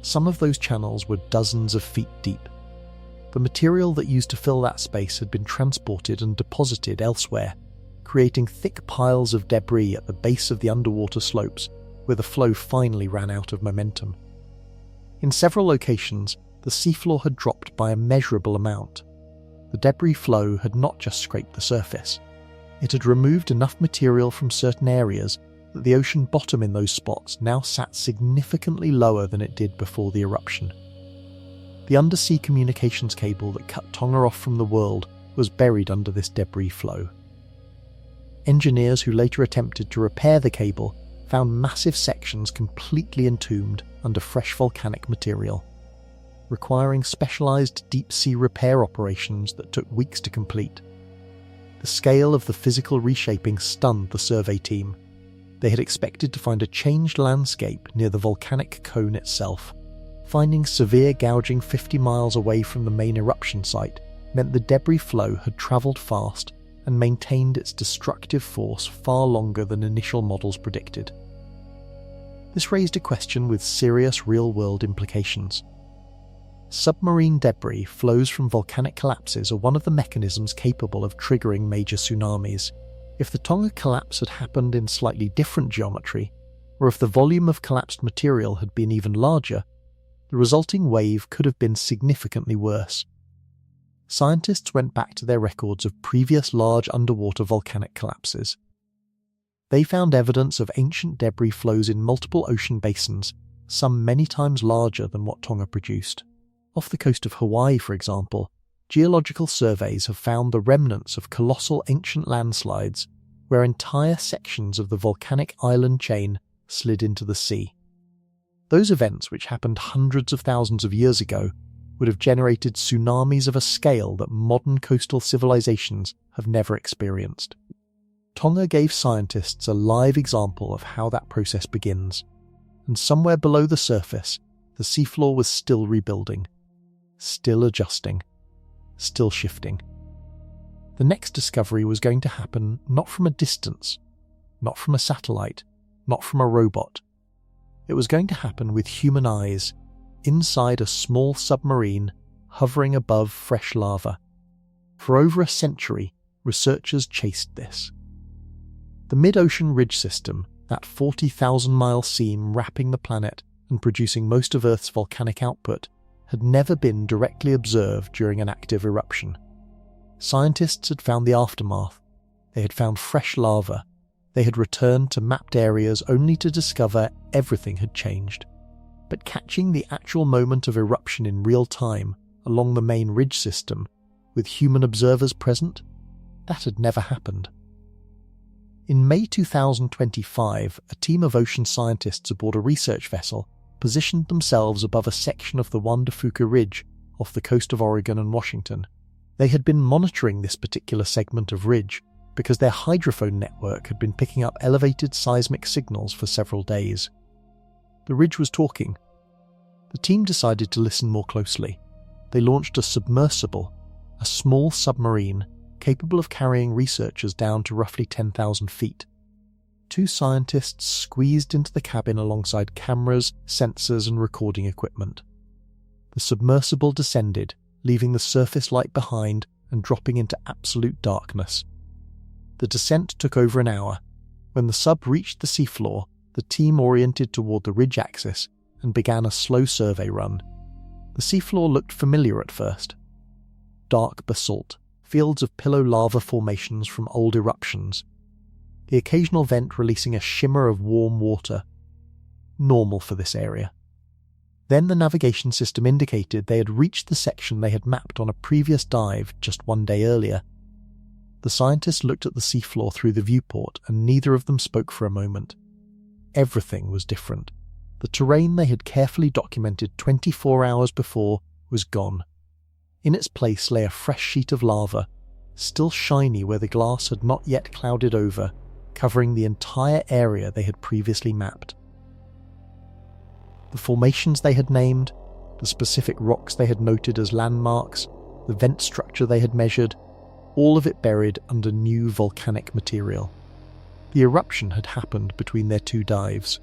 Some of those channels were dozens of feet deep. The material that used to fill that space had been transported and deposited elsewhere, creating thick piles of debris at the base of the underwater slopes where the flow finally ran out of momentum. In several locations, the seafloor had dropped by a measurable amount. The debris flow had not just scraped the surface. It had removed enough material from certain areas that the ocean bottom in those spots now sat significantly lower than it did before the eruption. The undersea communications cable that cut Tonga off from the world was buried under this debris flow. Engineers who later attempted to repair the cable found massive sections completely entombed under fresh volcanic material, requiring specialized deep-sea repair operations that took weeks to complete. The scale of the physical reshaping stunned the survey team. They had expected to find a changed landscape near the volcanic cone itself. Finding severe gouging 50 miles away from the main eruption site meant the debris flow had travelled fast and maintained its destructive force far longer than initial models predicted. This raised a question with serious real-world implications. Submarine debris flows from volcanic collapses are one of the mechanisms capable of triggering major tsunamis. If the Tonga collapse had happened in slightly different geometry, or if the volume of collapsed material had been even larger, the resulting wave could have been significantly worse. Scientists went back to their records of previous large underwater volcanic collapses. They found evidence of ancient debris flows in multiple ocean basins, some many times larger than what Tonga produced. Off the coast of Hawaii, for example, geological surveys have found the remnants of colossal ancient landslides where entire sections of the volcanic island chain slid into the sea. Those events, which happened hundreds of thousands of years ago, would have generated tsunamis of a scale that modern coastal civilizations have never experienced. Tonga gave scientists a live example of how that process begins, and somewhere below the surface, the seafloor was still rebuilding, still adjusting, still shifting. The next discovery was going to happen not from a distance, not from a satellite, not from a robot. It was going to happen with human eyes, inside a small submarine hovering above fresh lava. For over a century, researchers chased this. The mid-ocean ridge system, that 40,000-mile seam wrapping the planet and producing most of Earth's volcanic output, had never been directly observed during an active eruption. Scientists had found the aftermath. They had found fresh lava. They had returned to mapped areas only to discover everything had changed. But catching the actual moment of eruption in real time along the main ridge system, with human observers present, that had never happened. In May 2025, a team of ocean scientists aboard a research vessel positioned themselves above a section of the Juan de Fuca Ridge off the coast of Oregon and Washington. They had been monitoring this particular segment of ridge because their hydrophone network had been picking up elevated seismic signals for several days. The ridge was talking. The team decided to listen more closely. They launched a submersible, a small submarine capable of carrying researchers down to roughly 10,000 feet. Two scientists squeezed into the cabin alongside cameras, sensors, and recording equipment. The submersible descended, leaving the surface light behind and dropping into absolute darkness. The descent took over an hour. When the sub reached the seafloor, the team oriented toward the ridge axis and began a slow survey run. The seafloor looked familiar at first. Dark basalt, fields of pillow lava formations from old eruptions, the occasional vent releasing a shimmer of warm water. Normal for this area. Then the navigation system indicated they had reached the section they had mapped on a previous dive just one day earlier. The scientists looked at the seafloor through the viewport and neither of them spoke for a moment. Everything was different. The terrain they had carefully documented 24 hours before was gone. In its place lay a fresh sheet of lava, still shiny where the glass had not yet clouded over, covering the entire area they had previously mapped. The formations they had named, the specific rocks they had noted as landmarks, the vent structure they had measured, all of it buried under new volcanic material. The eruption had happened between their two dives.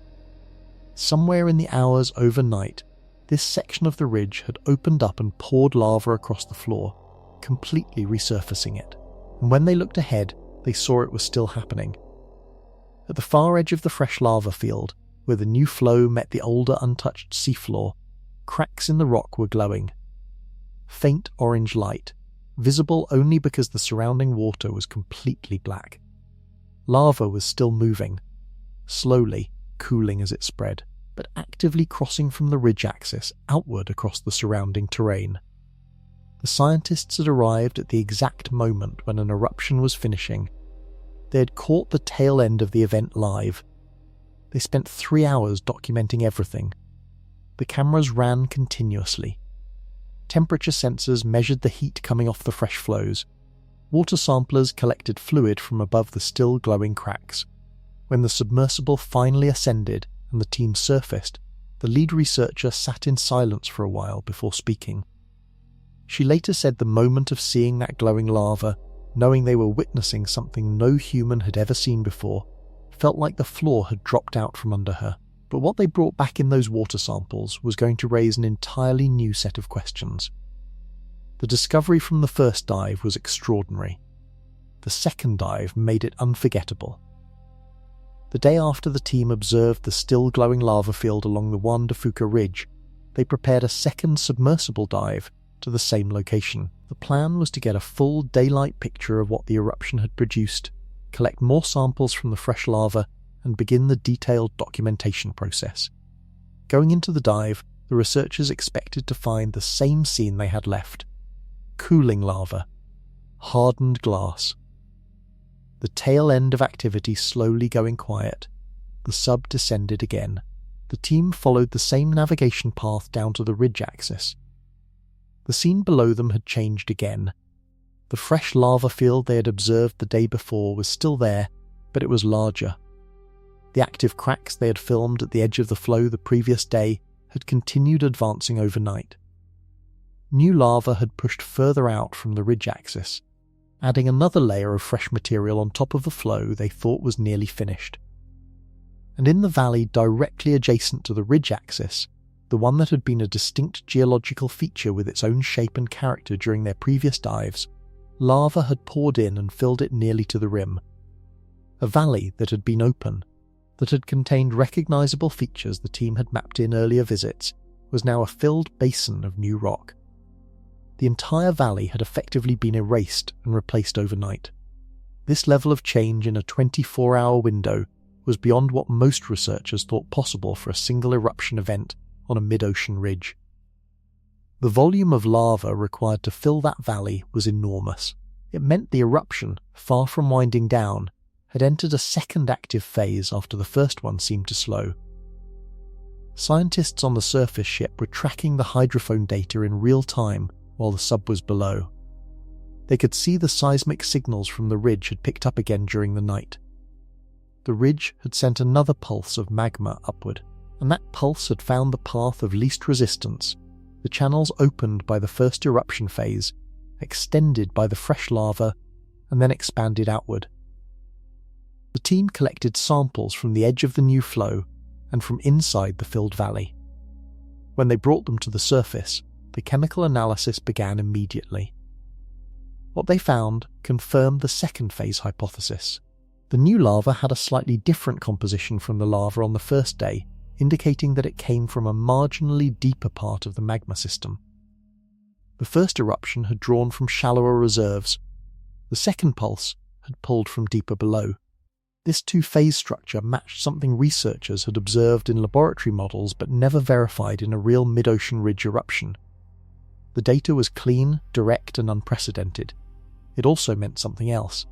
Somewhere in the hours overnight, this section of the ridge had opened up and poured lava across the floor, completely resurfacing it. And when they looked ahead, they saw it was still happening. At the far edge of the fresh lava field, where the new flow met the older untouched seafloor, cracks in the rock were glowing. Faint orange light, visible only because the surrounding water was completely black. Lava was still moving, slowly cooling as it spread, but actively crossing from the ridge axis outward across the surrounding terrain. The scientists had arrived at the exact moment when an eruption was finishing. They had caught the tail end of the event live. They spent 3 hours documenting everything. The cameras ran continuously. Temperature sensors measured the heat coming off the fresh flows. Water samplers collected fluid from above the still glowing cracks. When the submersible finally ascended and the team surfaced, The lead researcher sat in silence for a while before speaking. She later said the moment of seeing that glowing lava, knowing they were witnessing something no human had ever seen before, felt like the floor had dropped out from under her. But what they brought back in those water samples was going to raise an entirely new set of questions. The discovery from the first dive was extraordinary. The second dive made it unforgettable. The day after the team observed the still glowing lava field along the Juan de Fuca Ridge, they prepared a second submersible dive to the same location. The plan was to get a full daylight picture of what the eruption had produced, collect more samples from the fresh lava, and begin the detailed documentation process. Going into the dive, the researchers expected to find the same scene they had left: cooling lava, hardened glass. The tail end of activity slowly going quiet, the sub descended again. The team followed the same navigation path down to the ridge axis. The scene below them had changed again. The fresh lava field they had observed the day before was still there, but it was larger. The active cracks they had filmed at the edge of the flow the previous day had continued advancing overnight. New lava had pushed further out from the ridge axis, adding another layer of fresh material on top of the flow they thought was nearly finished. And in the valley directly adjacent to the ridge axis, the one that had been a distinct geological feature with its own shape and character during their previous dives, lava had poured in and filled it nearly to the rim. A valley that had been open, that had contained recognisable features the team had mapped in earlier visits, was now a filled basin of new rock. The entire valley had effectively been erased and replaced overnight. This level of change in a 24-hour window was beyond what most researchers thought possible for a single eruption event on a mid-ocean ridge. The volume of lava required to fill that valley was enormous. It meant the eruption, far from winding down, had entered a second active phase after the first one seemed to slow. Scientists on the surface ship were tracking the hydrophone data in real time while the sub was below. They could see the seismic signals from the ridge had picked up again during the night. The ridge had sent another pulse of magma upward, and that pulse had found the path of least resistance, the channels opened by the first eruption phase, extended by the fresh lava, and then expanded outward. The team collected samples from the edge of the new flow and from inside the filled valley. When they brought them to the surface, the chemical analysis began immediately. What they found confirmed the second phase hypothesis. The new lava had a slightly different composition from the lava on the first day, indicating that it came from a marginally deeper part of the magma system. The first eruption had drawn from shallower reserves. The second pulse had pulled from deeper below. This two-phase structure matched something researchers had observed in laboratory models but never verified in a real mid-ocean ridge eruption. The data was clean, direct, and unprecedented. It also meant something else.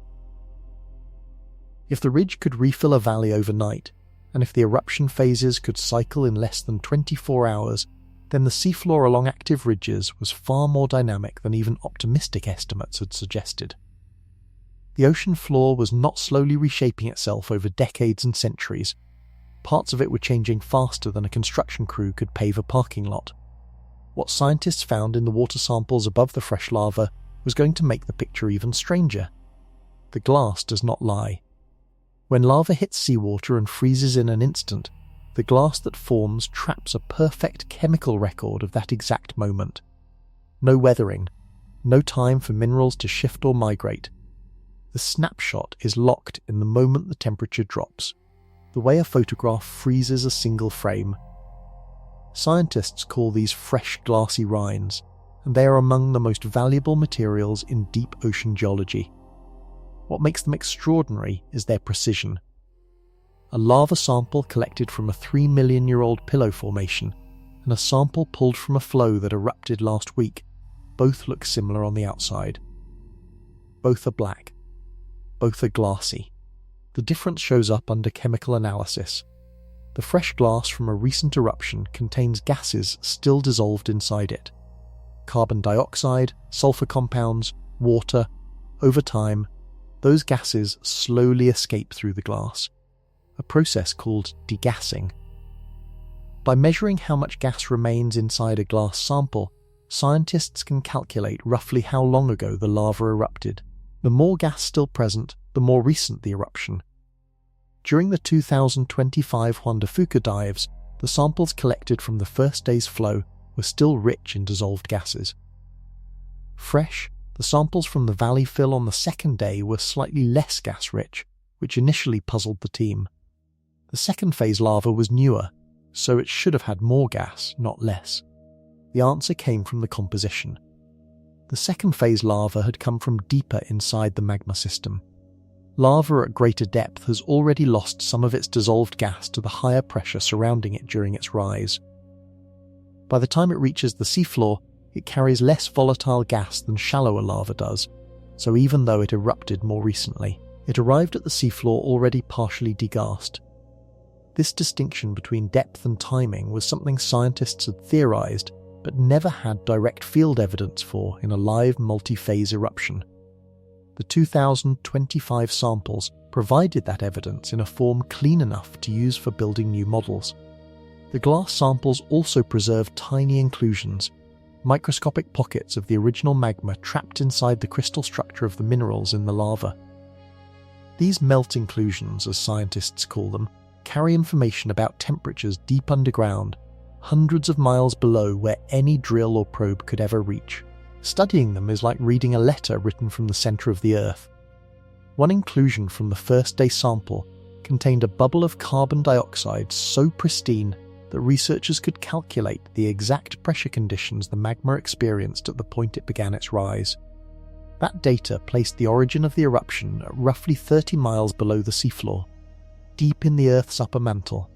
If the ridge could refill a valley overnight, and if the eruption phases could cycle in less than 24 hours, then the seafloor along active ridges was far more dynamic than even optimistic estimates had suggested. The ocean floor was not slowly reshaping itself over decades and centuries. Parts of it were changing faster than a construction crew could pave a parking lot. What scientists found in the water samples above the fresh lava was going to make the picture even stranger. The glass does not lie. When lava hits seawater and freezes in an instant, the glass that forms traps a perfect chemical record of that exact moment. No weathering, no time for minerals to shift or migrate. The snapshot is locked in the moment the temperature drops, the way a photograph freezes a single frame. Scientists call these fresh glassy rinds, and they are among the most valuable materials in deep ocean geology. What makes them extraordinary is their precision. A lava sample collected from a 3 million-year-old pillow formation and a sample pulled from a flow that erupted last week both look similar on the outside. Both are black. Both are glassy. The difference shows up under chemical analysis. The fresh glass from a recent eruption contains gases still dissolved inside it. Carbon dioxide, sulfur compounds, water. Over time, those gases slowly escape through the glass, a process called degassing. By measuring how much gas remains inside a glass sample, scientists can calculate roughly how long ago the lava erupted. The more gas still present, the more recent the eruption. During the 2025 Juan de Fuca dives, the samples collected from the first day's flow were still rich in dissolved gases. Fresh, the samples from the valley fill on the second day were slightly less gas-rich, which initially puzzled the team. The second phase lava was newer, so it should have had more gas, not less. The answer came from the composition. The second phase lava had come from deeper inside the magma system. Lava at greater depth has already lost some of its dissolved gas to the higher pressure surrounding it during its rise. By the time it reaches the seafloor, it carries less volatile gas than shallower lava does, so even though it erupted more recently, it arrived at the seafloor already partially degassed. This distinction between depth and timing was something scientists had theorized but never had direct field evidence for in a live multi-phase eruption. The 2025 samples provided that evidence in a form clean enough to use for building new models. The glass samples also preserved tiny inclusions, microscopic pockets of the original magma trapped inside the crystal structure of the minerals in the lava. These melt inclusions, as scientists call them, carry information about temperatures deep underground, hundreds of miles below where any drill or probe could ever reach. Studying them is like reading a letter written from the centre of the Earth. One inclusion from the first day sample contained a bubble of carbon dioxide so pristine that researchers could calculate the exact pressure conditions the magma experienced at the point it began its rise. That data placed the origin of the eruption at roughly 30 miles below the seafloor, deep in the Earth's upper mantle.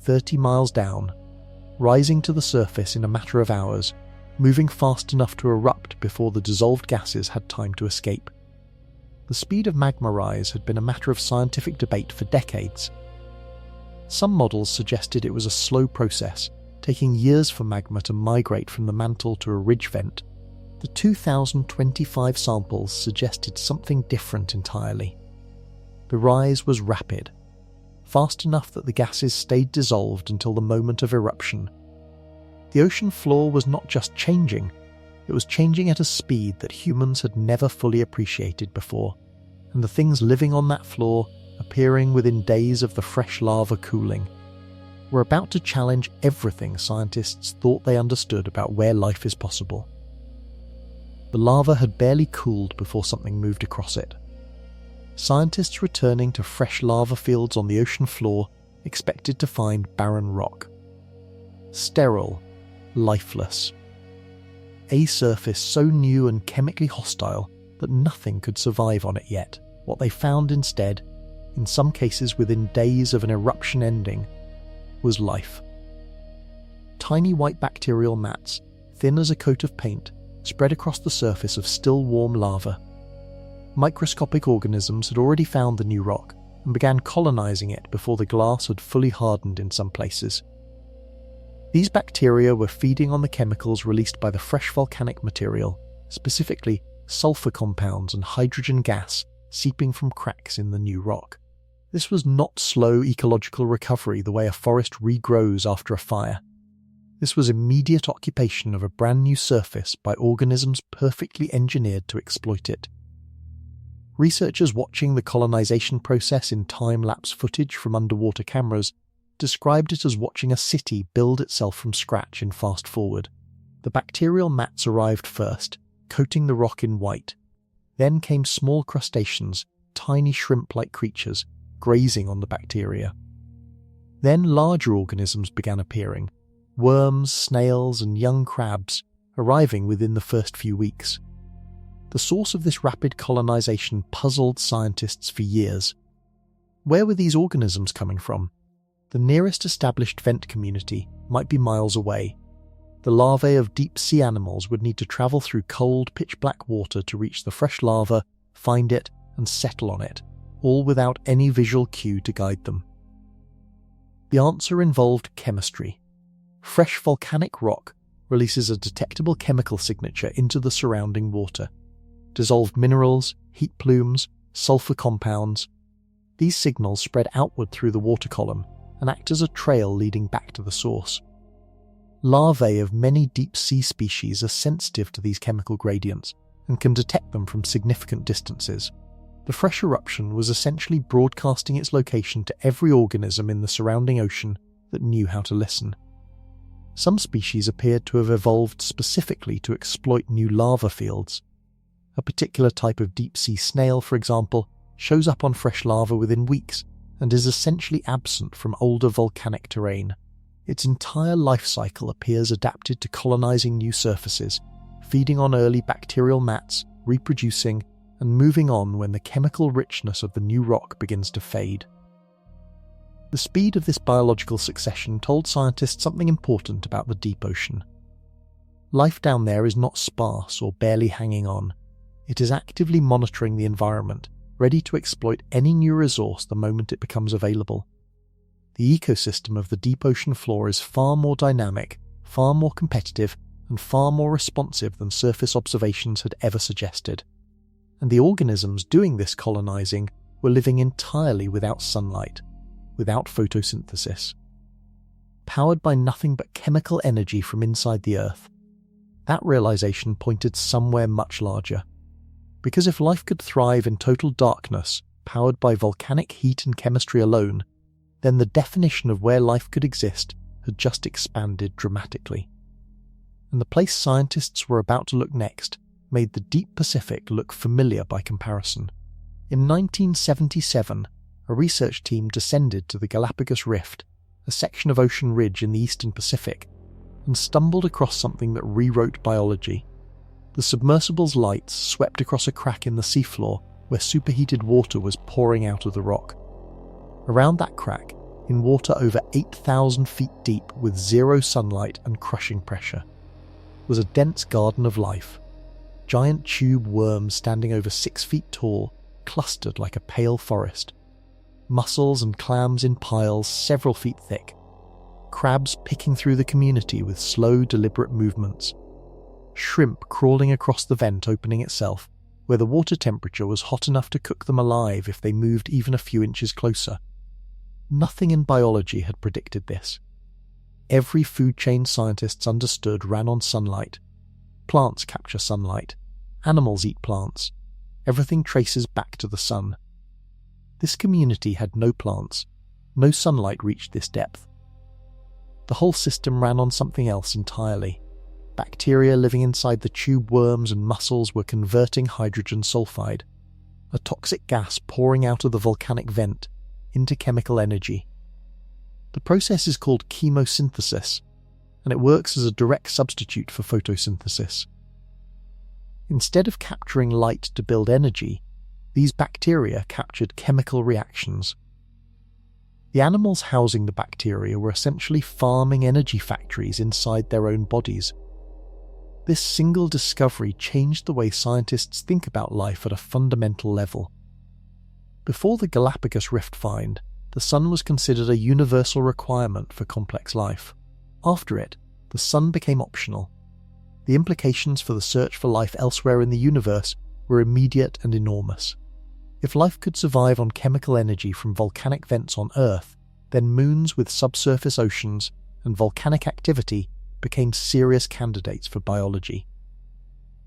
30 miles down, rising to the surface in a matter of hours, moving fast enough to erupt before the dissolved gases had time to escape. The speed of magma rise had been a matter of scientific debate for decades. Some models suggested it was a slow process, taking years for magma to migrate from the mantle to a ridge vent. The 2025 samples suggested something different entirely. The rise was rapid, fast enough that the gases stayed dissolved until the moment of eruption. The ocean floor was not just changing, it was changing at a speed that humans had never fully appreciated before, and the things living on that floor, appearing within days of the fresh lava cooling, were about to challenge everything scientists thought they understood about where life is possible. The lava had barely cooled before something moved across it. Scientists returning to fresh lava fields on the ocean floor expected to find barren rock. Sterile, lifeless. A surface so new and chemically hostile that nothing could survive on it yet. What they found instead, in some cases within days of an eruption ending, was life. Tiny white bacterial mats, thin as a coat of paint, spread across the surface of still warm lava. Microscopic organisms had already found the new rock and began colonizing it before the glass had fully hardened in some places. These bacteria were feeding on the chemicals released by the fresh volcanic material, specifically sulfur compounds and hydrogen gas seeping from cracks in the new rock. This was not slow ecological recovery the way a forest regrows after a fire. This was immediate occupation of a brand new surface by organisms perfectly engineered to exploit it. Researchers watching the colonization process in time-lapse footage from underwater cameras described it as watching a city build itself from scratch in fast forward. The bacterial mats arrived first, coating the rock in white. Then came small crustaceans, tiny shrimp-like creatures, grazing on the bacteria. Then larger organisms began appearing, worms, snails, and young crabs, arriving within the first few weeks. The source of this rapid colonization puzzled scientists for years. Where were these organisms coming from? The nearest established vent community might be miles away. The larvae of deep-sea animals would need to travel through cold, pitch-black water to reach the fresh lava, find it, and settle on it, all without any visual cue to guide them. The answer involved chemistry. Fresh volcanic rock releases a detectable chemical signature into the surrounding water. Dissolved minerals, heat plumes, sulfur compounds. These signals spread outward through the water column, and act as a trail leading back to the source. Larvae of many deep-sea species are sensitive to these chemical gradients and can detect them from significant distances. The fresh eruption was essentially broadcasting its location to every organism in the surrounding ocean that knew how to listen. Some species appeared to have evolved specifically to exploit new lava fields. A particular type of deep-sea snail, for example, shows up on fresh lava within weeks and is essentially absent from older volcanic terrain. Its entire life cycle appears adapted to colonizing new surfaces, feeding on early bacterial mats, reproducing, and moving on when the chemical richness of the new rock begins to fade. The speed of this biological succession told scientists something important about the deep ocean. Life down there is not sparse or barely hanging on. It is actively monitoring the environment, ready to exploit any new resource the moment it becomes available. The ecosystem of the deep ocean floor is far more dynamic, far more competitive, and far more responsive than surface observations had ever suggested. And the organisms doing this colonizing were living entirely without sunlight, without photosynthesis. Powered by nothing but chemical energy from inside the Earth. That realization pointed somewhere much larger. Because if life could thrive in total darkness, powered by volcanic heat and chemistry alone, then the definition of where life could exist had just expanded dramatically. And the place scientists were about to look next made the deep Pacific look familiar by comparison. In 1977, a research team descended to the Galapagos Rift, a section of ocean ridge in the eastern Pacific, and stumbled across something that rewrote biology. The submersible's lights swept across a crack in the seafloor where superheated water was pouring out of the rock. Around that crack, in water over 8,000 feet deep with zero sunlight and crushing pressure, was a dense garden of life. Giant tube worms standing over 6 feet tall, clustered like a pale forest. Mussels and clams in piles several feet thick. Crabs picking through the community with slow, deliberate movements. Shrimp crawling across the vent opening itself, where the water temperature was hot enough to cook them alive if they moved even a few inches closer. Nothing in biology had predicted this. Every food chain scientists understood ran on sunlight. Plants capture sunlight. Animals eat plants. Everything traces back to the sun. This community had no plants. No sunlight reached this depth. The whole system ran on something else entirely. Bacteria living inside the tube worms and mussels were converting hydrogen sulfide, a toxic gas pouring out of the volcanic vent, into chemical energy. The process is called chemosynthesis, and it works as a direct substitute for photosynthesis. Instead of capturing light to build energy, these bacteria captured chemical reactions. The animals housing the bacteria were essentially farming energy factories inside their own bodies. This single discovery changed the way scientists think about life at a fundamental level. Before the Galapagos Rift find, the sun was considered a universal requirement for complex life. After it, the sun became optional. The implications for the search for life elsewhere in the universe were immediate and enormous. If life could survive on chemical energy from volcanic vents on Earth, then moons with subsurface oceans and volcanic activity became serious candidates for biology.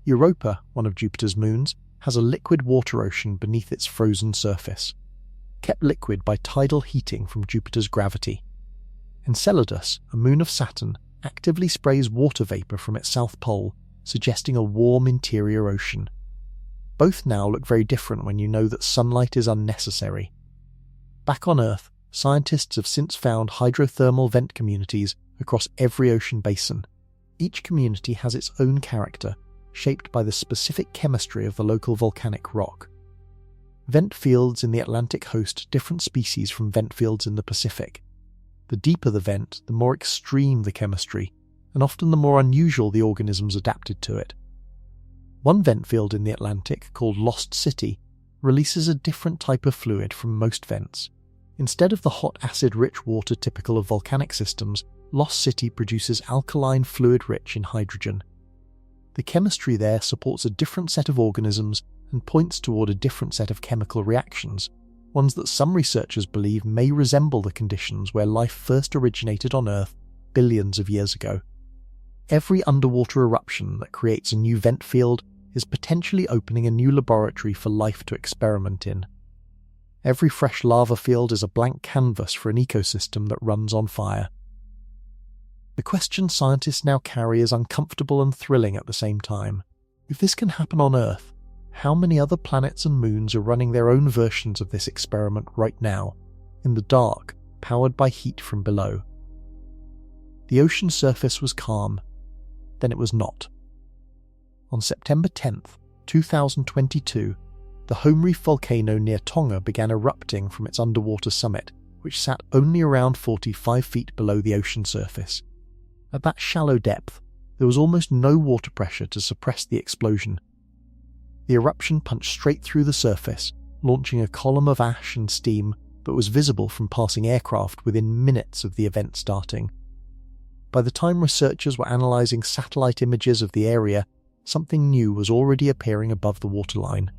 Europa, one of Jupiter's moons, has a liquid water ocean beneath its frozen surface, kept liquid by tidal heating from Jupiter's gravity. Enceladus, a moon of Saturn, actively sprays water vapor from its south pole, suggesting a warm interior ocean. Both now look very different when you know that sunlight is unnecessary. Back on Earth, scientists have since found hydrothermal vent communities across every ocean basin. Each community has its own character, shaped by the specific chemistry of the local volcanic rock. Vent fields in the Atlantic host different species from vent fields in the Pacific. The deeper the vent, the more extreme the chemistry, and often the more unusual the organisms adapted to it. One vent field in the Atlantic, called Lost City, releases a different type of fluid from most vents. Instead of the hot acid-rich water typical of volcanic systems, Lost City produces alkaline fluid rich in hydrogen. The chemistry there supports a different set of organisms and points toward a different set of chemical reactions, ones that some researchers believe may resemble the conditions where life first originated on Earth billions of years ago. Every underwater eruption that creates a new vent field is potentially opening a new laboratory for life to experiment in. Every fresh lava field is a blank canvas for an ecosystem that runs on fire. The question scientists now carry is uncomfortable and thrilling at the same time. If this can happen on Earth, how many other planets and moons are running their own versions of this experiment right now, in the dark, powered by heat from below? The ocean surface was calm. Then it was not. On September 10th, 2022, the Home Reef volcano near Tonga began erupting from its underwater summit, which sat only around 45 feet below the ocean surface. At that shallow depth, there was almost no water pressure to suppress the explosion. The eruption punched straight through the surface, launching a column of ash and steam that was visible from passing aircraft within minutes of the event starting. By the time researchers were analysing satellite images of the area, something new was already appearing above the waterline.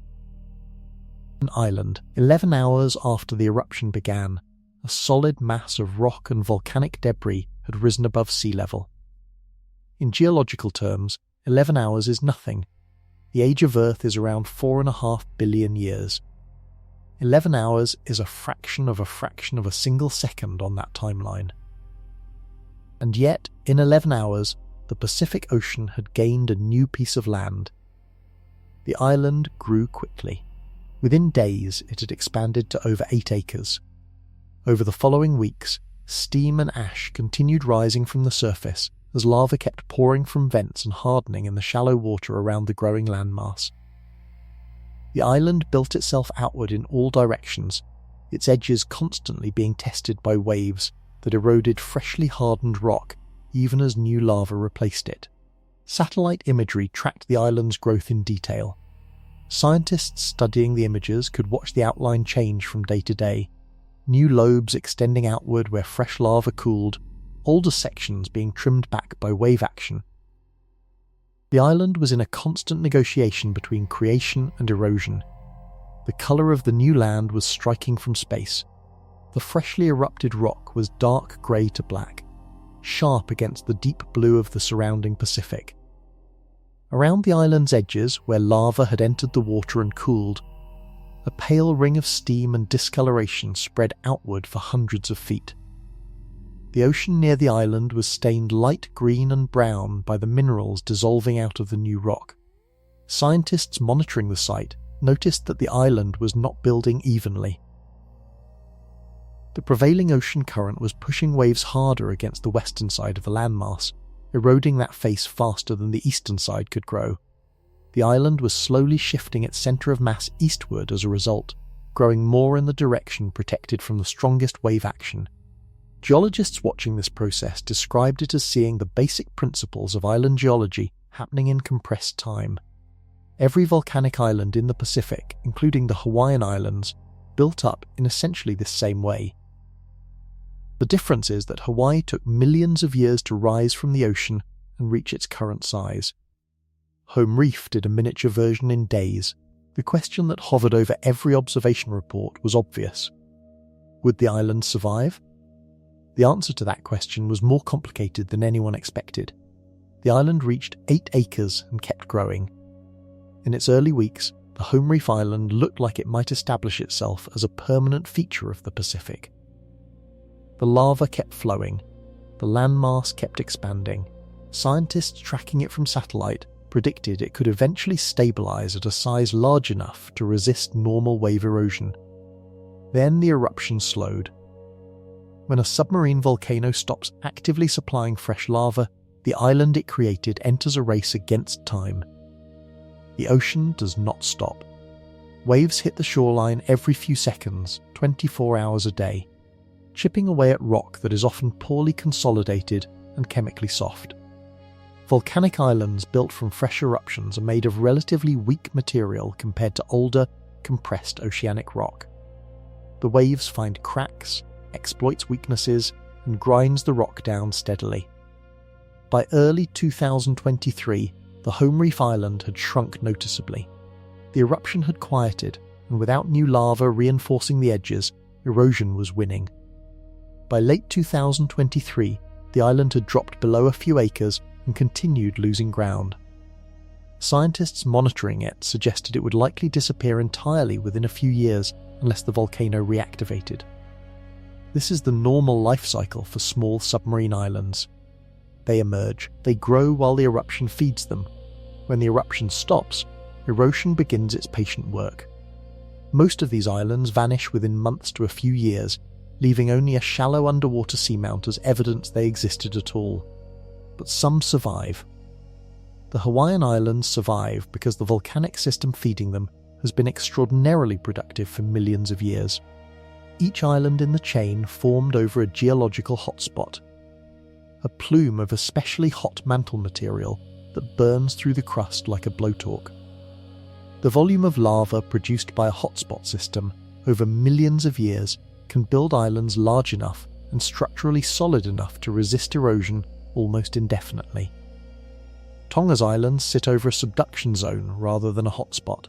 An island, 11 hours after the eruption began, a solid mass of rock and volcanic debris had risen above sea level. In geological terms, 11 hours is nothing. The age of Earth is around 4.5 billion years. 11 hours is a fraction of a single second on that timeline. And yet, in 11 hours, the Pacific Ocean had gained a new piece of land. The island grew quickly. Within days, it had expanded to over 8 acres. Over the following weeks, steam and ash continued rising from the surface as lava kept pouring from vents and hardening in the shallow water around the growing landmass. The island built itself outward in all directions, its edges constantly being tested by waves that eroded freshly hardened rock even as new lava replaced it. Satellite imagery tracked the island's growth in detail. Scientists studying the images could watch the outline change from day to day, new lobes extending outward where fresh lava cooled, older sections being trimmed back by wave action. The island was in a constant negotiation between creation and erosion. The colour of the new land was striking from space. The freshly erupted rock was dark grey to black, sharp against the deep blue of the surrounding Pacific. Around the island's edges, where lava had entered the water and cooled, a pale ring of steam and discoloration spread outward for hundreds of feet. The ocean near the island was stained light green and brown by the minerals dissolving out of the new rock. Scientists monitoring the site noticed that the island was not building evenly. The prevailing ocean current was pushing waves harder against the western side of the landmass, eroding that face faster than the eastern side could grow. The island was slowly shifting its centre of mass eastward as a result, growing more in the direction protected from the strongest wave action. Geologists watching this process described it as seeing the basic principles of island geology happening in compressed time. Every volcanic island in the Pacific, including the Hawaiian Islands, built up in essentially this same way. The difference is that Hawaii took millions of years to rise from the ocean and reach its current size. Home Reef did a miniature version in days. The question that hovered over every observation report was obvious. Would the island survive? The answer to that question was more complicated than anyone expected. The island reached 8 acres and kept growing. In its early weeks, the Home Reef Island looked like it might establish itself as a permanent feature of the Pacific. The lava kept flowing. The landmass kept expanding. Scientists tracking it from satellite predicted it could eventually stabilize at a size large enough to resist normal wave erosion. Then the eruption slowed. When a submarine volcano stops actively supplying fresh lava, the island it created enters a race against time. The ocean does not stop. Waves hit the shoreline every few seconds, 24 hours a day, chipping away at rock that is often poorly consolidated and chemically soft. Volcanic islands built from fresh eruptions are made of relatively weak material compared to older, compressed oceanic rock. The waves find cracks, exploits weaknesses, and grinds the rock down steadily. By early 2023, the Home Reef Island had shrunk noticeably. The eruption had quieted, and without new lava reinforcing the edges, erosion was winning. By late 2023, the island had dropped below a few acres and continued losing ground. Scientists monitoring it suggested it would likely disappear entirely within a few years unless the volcano reactivated. This is the normal life cycle for small submarine islands. They emerge, they grow while the eruption feeds them. When the eruption stops, erosion begins its patient work. Most of these islands vanish within months to a few years, leaving only a shallow underwater seamount as evidence they existed at all. But some survive. The Hawaiian Islands survive because the volcanic system feeding them has been extraordinarily productive for millions of years. Each island in the chain formed over a geological hotspot, a plume of especially hot mantle material that burns through the crust like a blowtorch. The volume of lava produced by a hotspot system over millions of years can build islands large enough and structurally solid enough to resist erosion almost indefinitely. Tonga's islands sit over a subduction zone rather than a hotspot.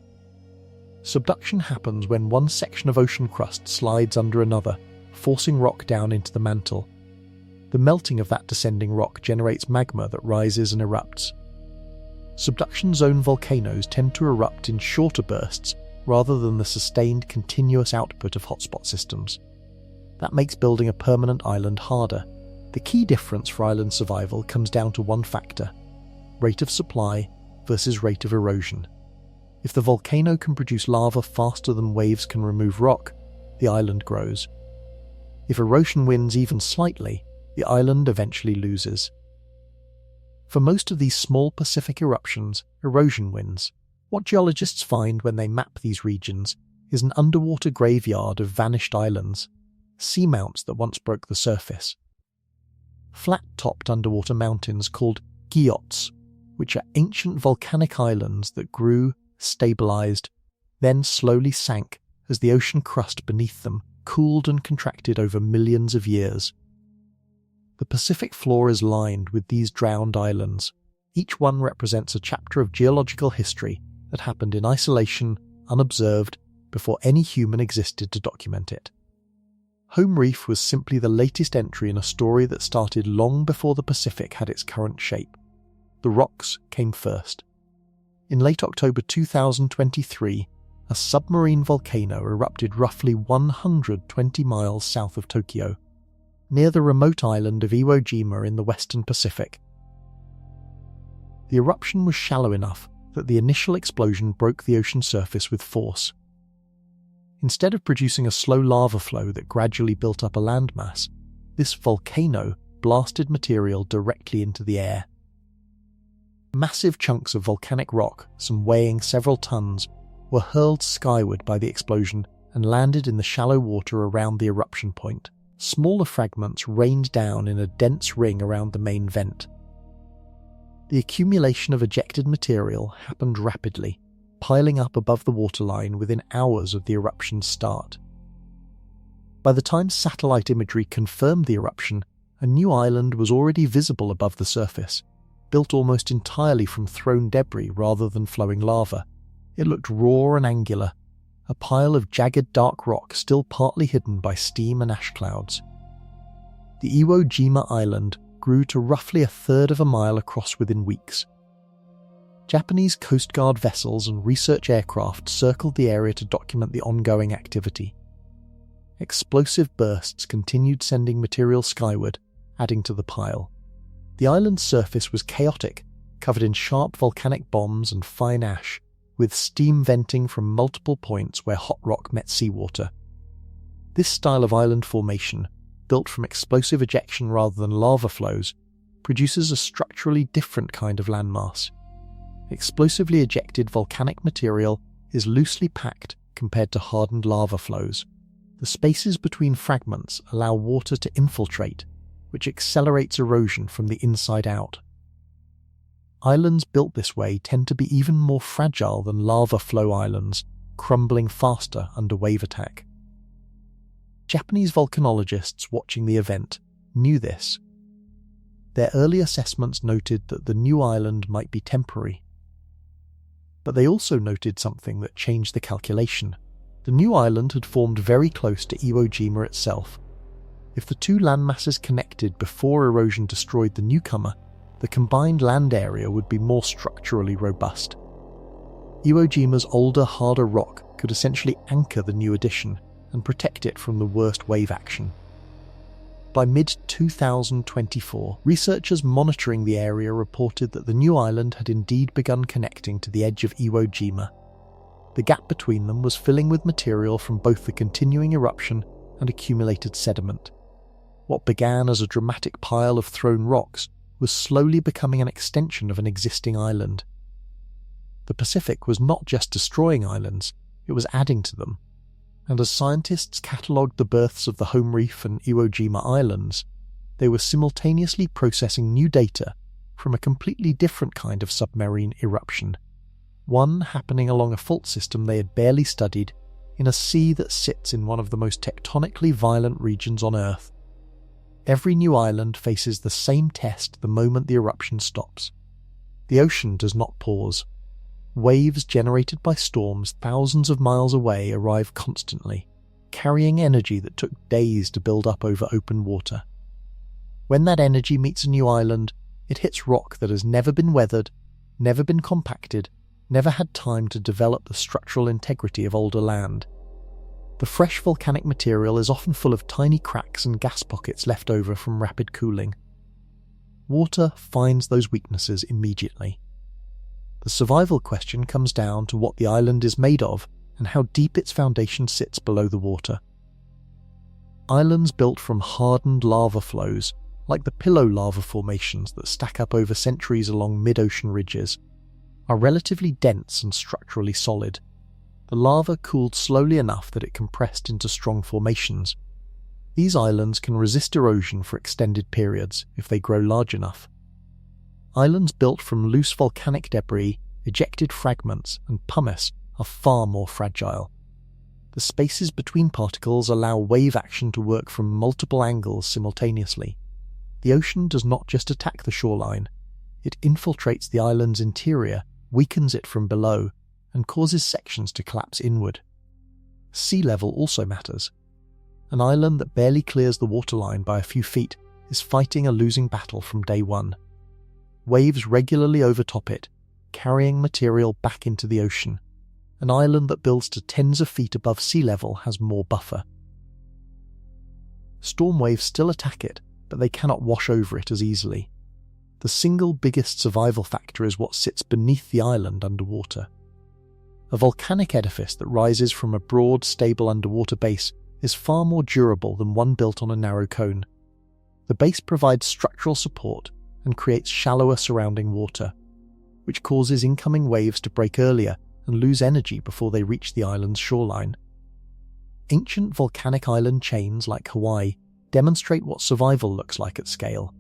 Subduction happens when one section of ocean crust slides under another, forcing rock down into the mantle. The melting of that descending rock generates magma that rises and erupts. Subduction zone volcanoes tend to erupt in shorter bursts rather than the sustained continuous output of hotspot systems. That makes building a permanent island harder. The key difference for island survival comes down to one factor: rate of supply versus rate of erosion. If the volcano can produce lava faster than waves can remove rock, the island grows. If erosion wins even slightly, the island eventually loses. For most of these small Pacific eruptions, erosion wins. What geologists find when they map these regions is an underwater graveyard of vanished islands, seamounts that once broke the surface. Flat-topped underwater mountains called guyots, which are ancient volcanic islands that grew, stabilized, then slowly sank as the ocean crust beneath them cooled and contracted over millions of years. The Pacific floor is lined with these drowned islands. Each one represents a chapter of geological history that happened in isolation, unobserved, before any human existed to document it. Home Reef was simply the latest entry in a story that started long before the Pacific had its current shape. The rocks came first. In late October 2023, a submarine volcano erupted roughly 120 miles south of Tokyo, near the remote island of Iwo Jima in the western Pacific. The eruption was shallow enough that the initial explosion broke the ocean surface with force. Instead of producing a slow lava flow that gradually built up a landmass, this volcano blasted material directly into the air. Massive chunks of volcanic rock, some weighing several tons, were hurled skyward by the explosion and landed in the shallow water around the eruption point. Smaller fragments rained down in a dense ring around the main vent. The accumulation of ejected material happened rapidly, piling up above the waterline within hours of the eruption's start. By the time satellite imagery confirmed the eruption, a new island was already visible above the surface, built almost entirely from thrown debris rather than flowing lava. It looked raw and angular, a pile of jagged dark rock still partly hidden by steam and ash clouds. The Iwo Jima island grew to roughly a third of a mile across within weeks. Japanese Coast Guard vessels and research aircraft circled the area to document the ongoing activity. Explosive bursts continued sending material skyward, adding to the pile. The island's surface was chaotic, covered in sharp volcanic bombs and fine ash, with steam venting from multiple points where hot rock met seawater. This style of island formation, built from explosive ejection rather than lava flows, produces a structurally different kind of landmass. Explosively ejected volcanic material is loosely packed compared to hardened lava flows. The spaces between fragments allow water to infiltrate, which accelerates erosion from the inside out. Islands built this way tend to be even more fragile than lava flow islands, crumbling faster under wave attack. Japanese volcanologists watching the event knew this. Their early assessments noted that the new island might be temporary. But they also noted something that changed the calculation. The new island had formed very close to Iwo Jima itself. If the two landmasses connected before erosion destroyed the newcomer, the combined land area would be more structurally robust. Iwo Jima's older, harder rock could essentially anchor the new addition and protect it from the worst wave action. By mid-2024, researchers monitoring the area reported that the new island had indeed begun connecting to the edge of Iwo Jima. The gap between them was filling with material from both the continuing eruption and accumulated sediment. What began as a dramatic pile of thrown rocks was slowly becoming an extension of an existing island. The Pacific was not just destroying islands, it was adding to them. And as scientists catalogued the births of the Home Reef and Iwo Jima Islands, they were simultaneously processing new data from a completely different kind of submarine eruption, one happening along a fault system they had barely studied in a sea that sits in one of the most tectonically violent regions on Earth. Every new island faces the same test the moment the eruption stops. The ocean does not pause. Waves generated by storms thousands of miles away arrive constantly, carrying energy that took days to build up over open water. When that energy meets a new island, it hits rock that has never been weathered, never been compacted, never had time to develop the structural integrity of older land. The fresh volcanic material is often full of tiny cracks and gas pockets left over from rapid cooling. Water finds those weaknesses immediately. The survival question comes down to what the island is made of and how deep its foundation sits below the water. Islands built from hardened lava flows, like the pillow lava formations that stack up over centuries along mid-ocean ridges, are relatively dense and structurally solid. The lava cooled slowly enough that it compressed into strong formations. These islands can resist erosion for extended periods if they grow large enough. Islands built from loose volcanic debris, ejected fragments, and pumice are far more fragile. The spaces between particles allow wave action to work from multiple angles simultaneously. The ocean does not just attack the shoreline, it infiltrates the island's interior, weakens it from below, and causes sections to collapse inward. Sea level also matters. An island that barely clears the waterline by a few feet is fighting a losing battle from day one. Waves regularly overtop it, carrying material back into the ocean. An island that builds to tens of feet above sea level has more buffer. Storm waves still attack it, but they cannot wash over it as easily. The single biggest survival factor is what sits beneath the island underwater. A volcanic edifice that rises from a broad, stable underwater base is far more durable than one built on a narrow cone. The base provides structural support and creates shallower surrounding water, which causes incoming waves to break earlier and lose energy before they reach the island's shoreline. Ancient volcanic island chains like Hawaii demonstrate what survival looks like at scale.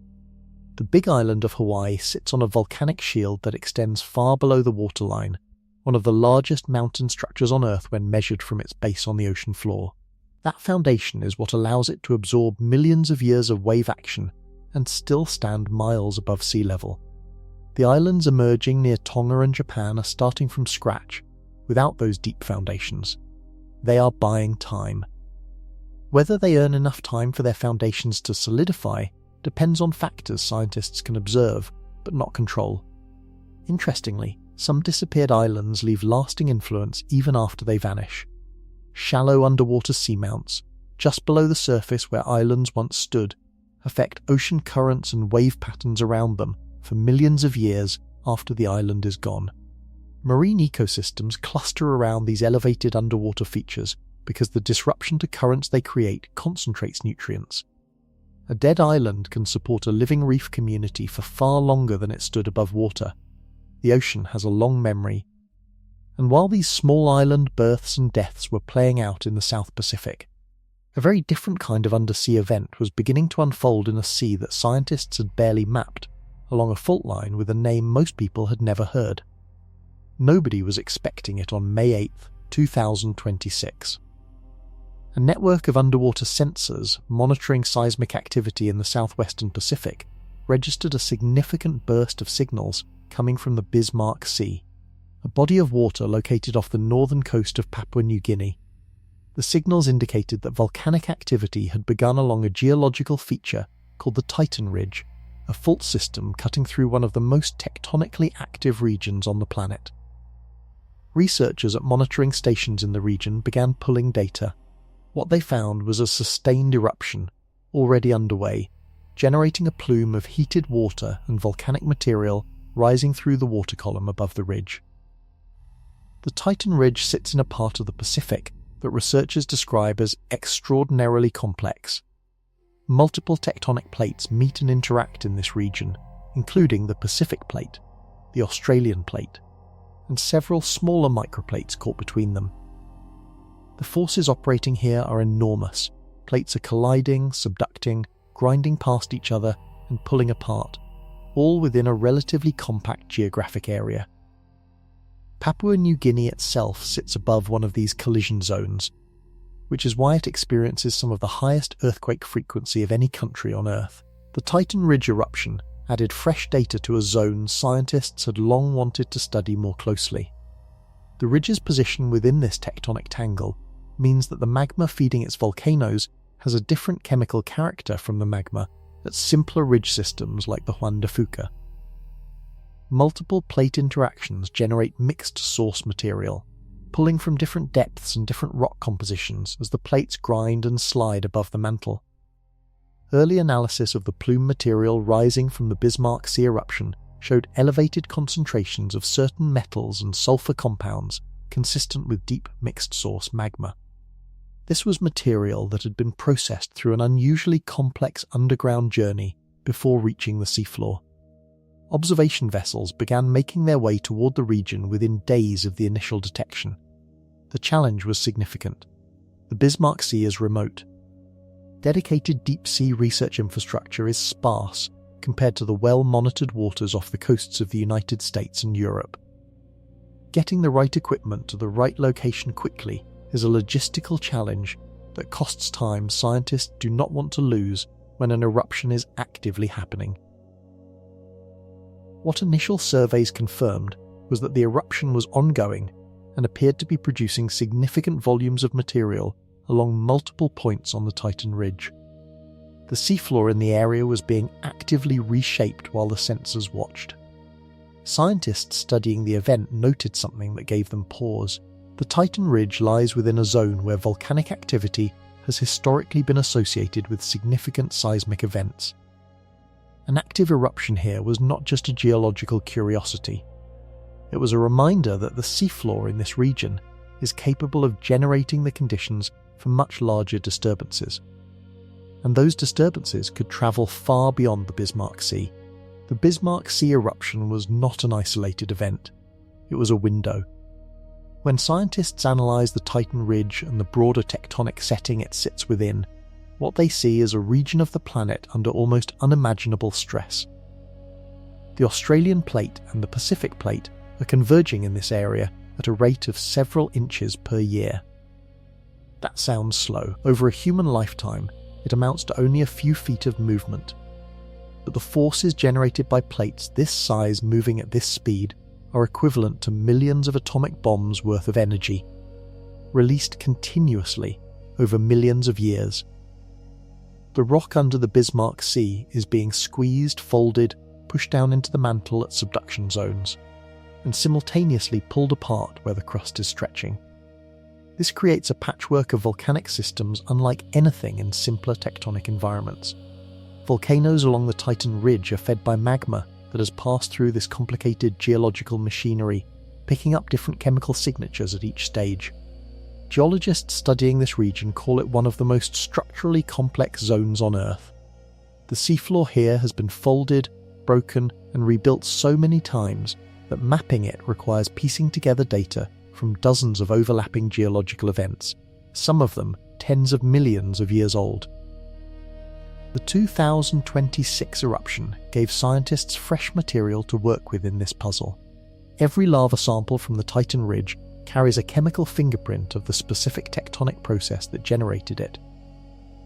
The big island of Hawaii sits on a volcanic shield that extends far below the waterline, one of the largest mountain structures on Earth when measured from its base on the ocean floor. That foundation is what allows it to absorb millions of years of wave action and still stand miles above sea level. The islands emerging near Tonga and Japan are starting from scratch, without those deep foundations. They are buying time. Whether they earn enough time for their foundations to solidify depends on factors scientists can observe, but not control. Interestingly, some disappeared islands leave lasting influence even after they vanish. Shallow underwater seamounts, just below the surface where islands once stood, affect ocean currents and wave patterns around them for millions of years after the island is gone. Marine ecosystems cluster around these elevated underwater features because the disruption to currents they create concentrates nutrients. A dead island can support a living reef community for far longer than it stood above water. The ocean has a long memory. And while these small island births and deaths were playing out in the South Pacific, a very different kind of undersea event was beginning to unfold in a sea that scientists had barely mapped, along a fault line with a name most people had never heard. Nobody was expecting it on May 8, 2026. A network of underwater sensors monitoring seismic activity in the southwestern Pacific registered a significant burst of signals coming from the Bismarck Sea, a body of water located off the northern coast of Papua New Guinea. The signals indicated that volcanic activity had begun along a geological feature called the Titan Ridge, a fault system cutting through one of the most tectonically active regions on the planet. Researchers at monitoring stations in the region began pulling data. What they found was a sustained eruption, already underway, generating a plume of heated water and volcanic material rising through the water column above the ridge. The Titan Ridge sits in a part of the Pacific that researchers describe as extraordinarily complex. Multiple tectonic plates meet and interact in this region, including the Pacific Plate, the Australian Plate, and several smaller microplates caught between them. The forces operating here are enormous. Plates are colliding, subducting, grinding past each other, and pulling apart, all within a relatively compact geographic area. Papua New Guinea itself sits above one of these collision zones, which is why it experiences some of the highest earthquake frequency of any country on Earth. The Titan Ridge eruption added fresh data to a zone scientists had long wanted to study more closely. The ridge's position within this tectonic tangle means that the magma feeding its volcanoes has a different chemical character from the magma at simpler ridge systems like the Juan de Fuca. Multiple plate interactions generate mixed source material, pulling from different depths and different rock compositions as the plates grind and slide above the mantle. Early analysis of the plume material rising from the Bismarck Sea eruption showed elevated concentrations of certain metals and sulfur compounds consistent with deep mixed source magma. This was material that had been processed through an unusually complex underground journey before reaching the seafloor. Observation vessels began making their way toward the region within days of the initial detection. The challenge was significant. The Bismarck Sea is remote. Dedicated deep-sea research infrastructure is sparse compared to the well-monitored waters off the coasts of the United States and Europe. Getting the right equipment to the right location quickly is a logistical challenge that costs time scientists do not want to lose when an eruption is actively happening. What initial surveys confirmed was that the eruption was ongoing and appeared to be producing significant volumes of material along multiple points on the Titan Ridge. The seafloor in the area was being actively reshaped while the sensors watched. Scientists studying the event noted something that gave them pause. The Titan Ridge lies within a zone where volcanic activity has historically been associated with significant seismic events. An active eruption here was not just a geological curiosity. It was a reminder that the seafloor in this region is capable of generating the conditions for much larger disturbances. And those disturbances could travel far beyond the Bismarck Sea. The Bismarck Sea eruption was not an isolated event. It was a window. When scientists analyse the Titan Ridge and the broader tectonic setting it sits within, what they see is a region of the planet under almost unimaginable stress. The Australian Plate and the Pacific Plate are converging in this area at a rate of several inches per year. That sounds slow. Over a human lifetime, it amounts to only a few feet of movement. But the forces generated by plates this size moving at this speed are equivalent to millions of atomic bombs worth of energy, released continuously over millions of years. The rock under the Bismarck Sea is being squeezed, folded, pushed down into the mantle at subduction zones, and simultaneously pulled apart where the crust is stretching. This creates a patchwork of volcanic systems unlike anything in simpler tectonic environments. Volcanoes along the Titan Ridge are fed by magma that has passed through this complicated geological machinery, picking up different chemical signatures at each stage. Geologists studying this region call it one of the most structurally complex zones on Earth. The seafloor here has been folded, broken, and rebuilt so many times that mapping it requires piecing together data from dozens of overlapping geological events, some of them tens of millions of years old. The 2026 eruption gave scientists fresh material to work with in this puzzle. Every lava sample from the Titan Ridge carries a chemical fingerprint of the specific tectonic process that generated it.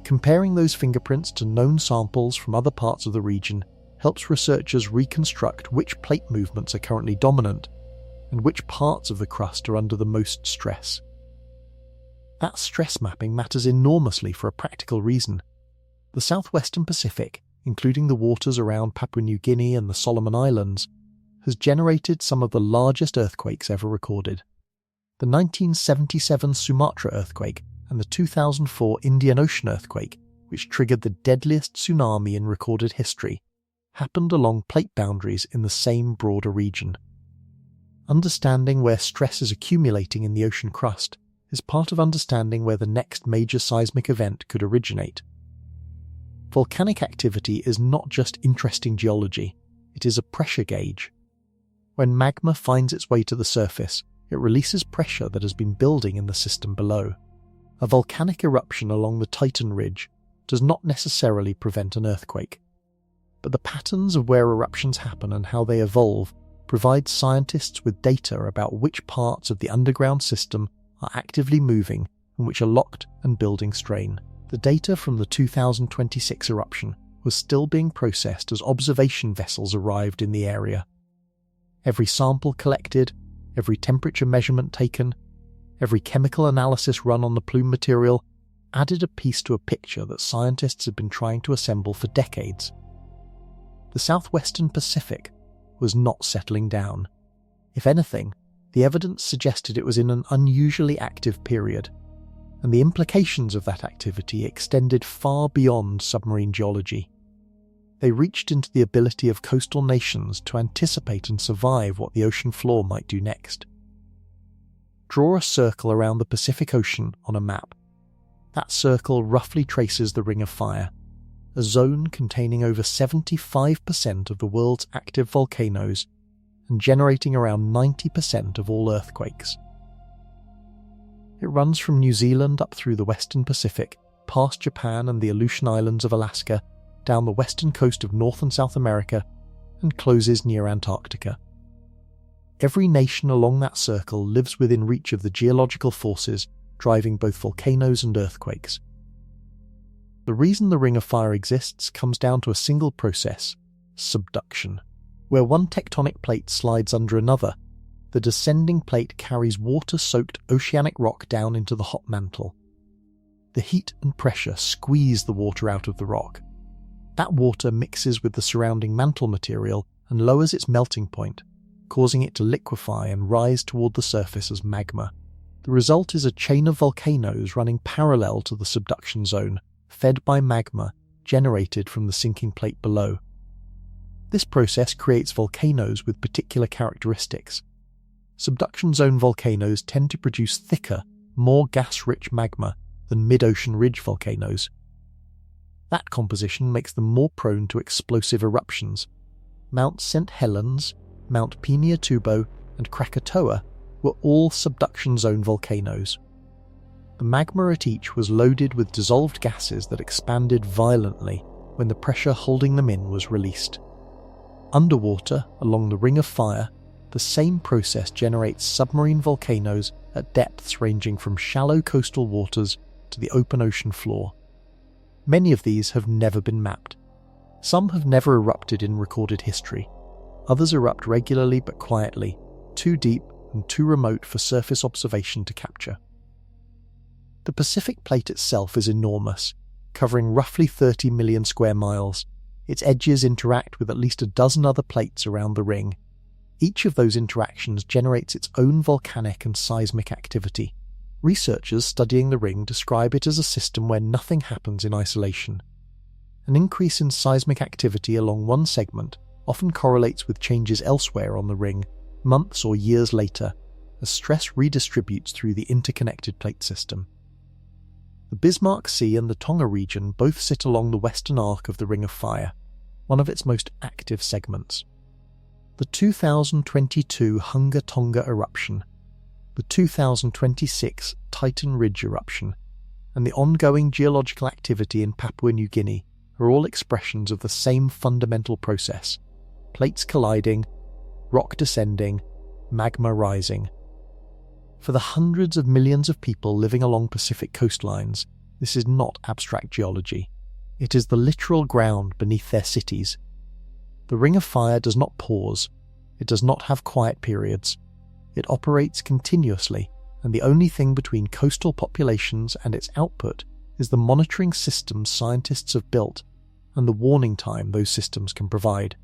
Comparing those fingerprints to known samples from other parts of the region helps researchers reconstruct which plate movements are currently dominant and which parts of the crust are under the most stress. That stress mapping matters enormously for a practical reason. The southwestern Pacific, including the waters around Papua New Guinea and the Solomon Islands, has generated some of the largest earthquakes ever recorded. The 1977 Sumatra earthquake and the 2004 Indian Ocean earthquake, which triggered the deadliest tsunami in recorded history, happened along plate boundaries in the same broader region. Understanding where stress is accumulating in the ocean crust is part of understanding where the next major seismic event could originate. Volcanic activity is not just interesting geology, it is a pressure gauge. When magma finds its way to the surface, it releases pressure that has been building in the system below. A volcanic eruption along the Titan Ridge does not necessarily prevent an earthquake, but the patterns of where eruptions happen and how they evolve provide scientists with data about which parts of the underground system are actively moving and which are locked and building strain. The data from the 2026 eruption was still being processed as observation vessels arrived in the area. Every sample collected, every temperature measurement taken, every chemical analysis run on the plume material added a piece to a picture that scientists had been trying to assemble for decades. The southwestern Pacific was not settling down. If anything, the evidence suggested it was in an unusually active period, and the implications of that activity extended far beyond submarine geology. They reached into the ability of coastal nations to anticipate and survive what the ocean floor might do next. Draw a circle around the Pacific Ocean on a map. That circle roughly traces the Ring of Fire, a zone containing over 75% of the world's active volcanoes and generating around 90% of all earthquakes. It runs from New Zealand up through the western Pacific, past Japan and the Aleutian Islands of Alaska, down the western coast of North and South America, and closes near Antarctica. Every nation along that circle lives within reach of the geological forces driving both volcanoes and earthquakes. The reason the Ring of Fire exists comes down to a single process: subduction. Where one tectonic plate slides under another, the descending plate carries water-soaked oceanic rock down into the hot mantle. The heat and pressure squeeze the water out of the rock. That water mixes with the surrounding mantle material and lowers its melting point, causing it to liquefy and rise toward the surface as magma. The result is a chain of volcanoes running parallel to the subduction zone, fed by magma generated from the sinking plate below. This process creates volcanoes with particular characteristics. Subduction zone volcanoes tend to produce thicker, more gas-rich magma than mid-ocean ridge volcanoes. That composition makes them more prone to explosive eruptions. Mount St. Helens, Mount Pinatubo, and Krakatoa were all subduction zone volcanoes. The magma at each was loaded with dissolved gases that expanded violently when the pressure holding them in was released. Underwater, along the Ring of Fire, the same process generates submarine volcanoes at depths ranging from shallow coastal waters to the open ocean floor. Many of these have never been mapped. Some have never erupted in recorded history. Others erupt regularly but quietly, too deep and too remote for surface observation to capture. The Pacific Plate itself is enormous, covering roughly 30 million square miles. Its edges interact with at least a dozen other plates around the ring. Each of those interactions generates its own volcanic and seismic activity. Researchers studying the ring describe it as a system where nothing happens in isolation. An increase in seismic activity along one segment often correlates with changes elsewhere on the ring, months or years later, as stress redistributes through the interconnected plate system. The Bismarck Sea and the Tonga region both sit along the western arc of the Ring of Fire, one of its most active segments. The 2022 Hunga Tonga eruption, the 2026 Titan Ridge eruption, and the ongoing geological activity in Papua New Guinea are all expressions of the same fundamental process: plates colliding, rock descending, magma rising. For the hundreds of millions of people living along Pacific coastlines, this is not abstract geology. It is the literal ground beneath their cities. The Ring of Fire does not pause. It does not have quiet periods. It operates continuously and the only thing between coastal populations and its output is the monitoring systems scientists have built and the warning time those systems can provide.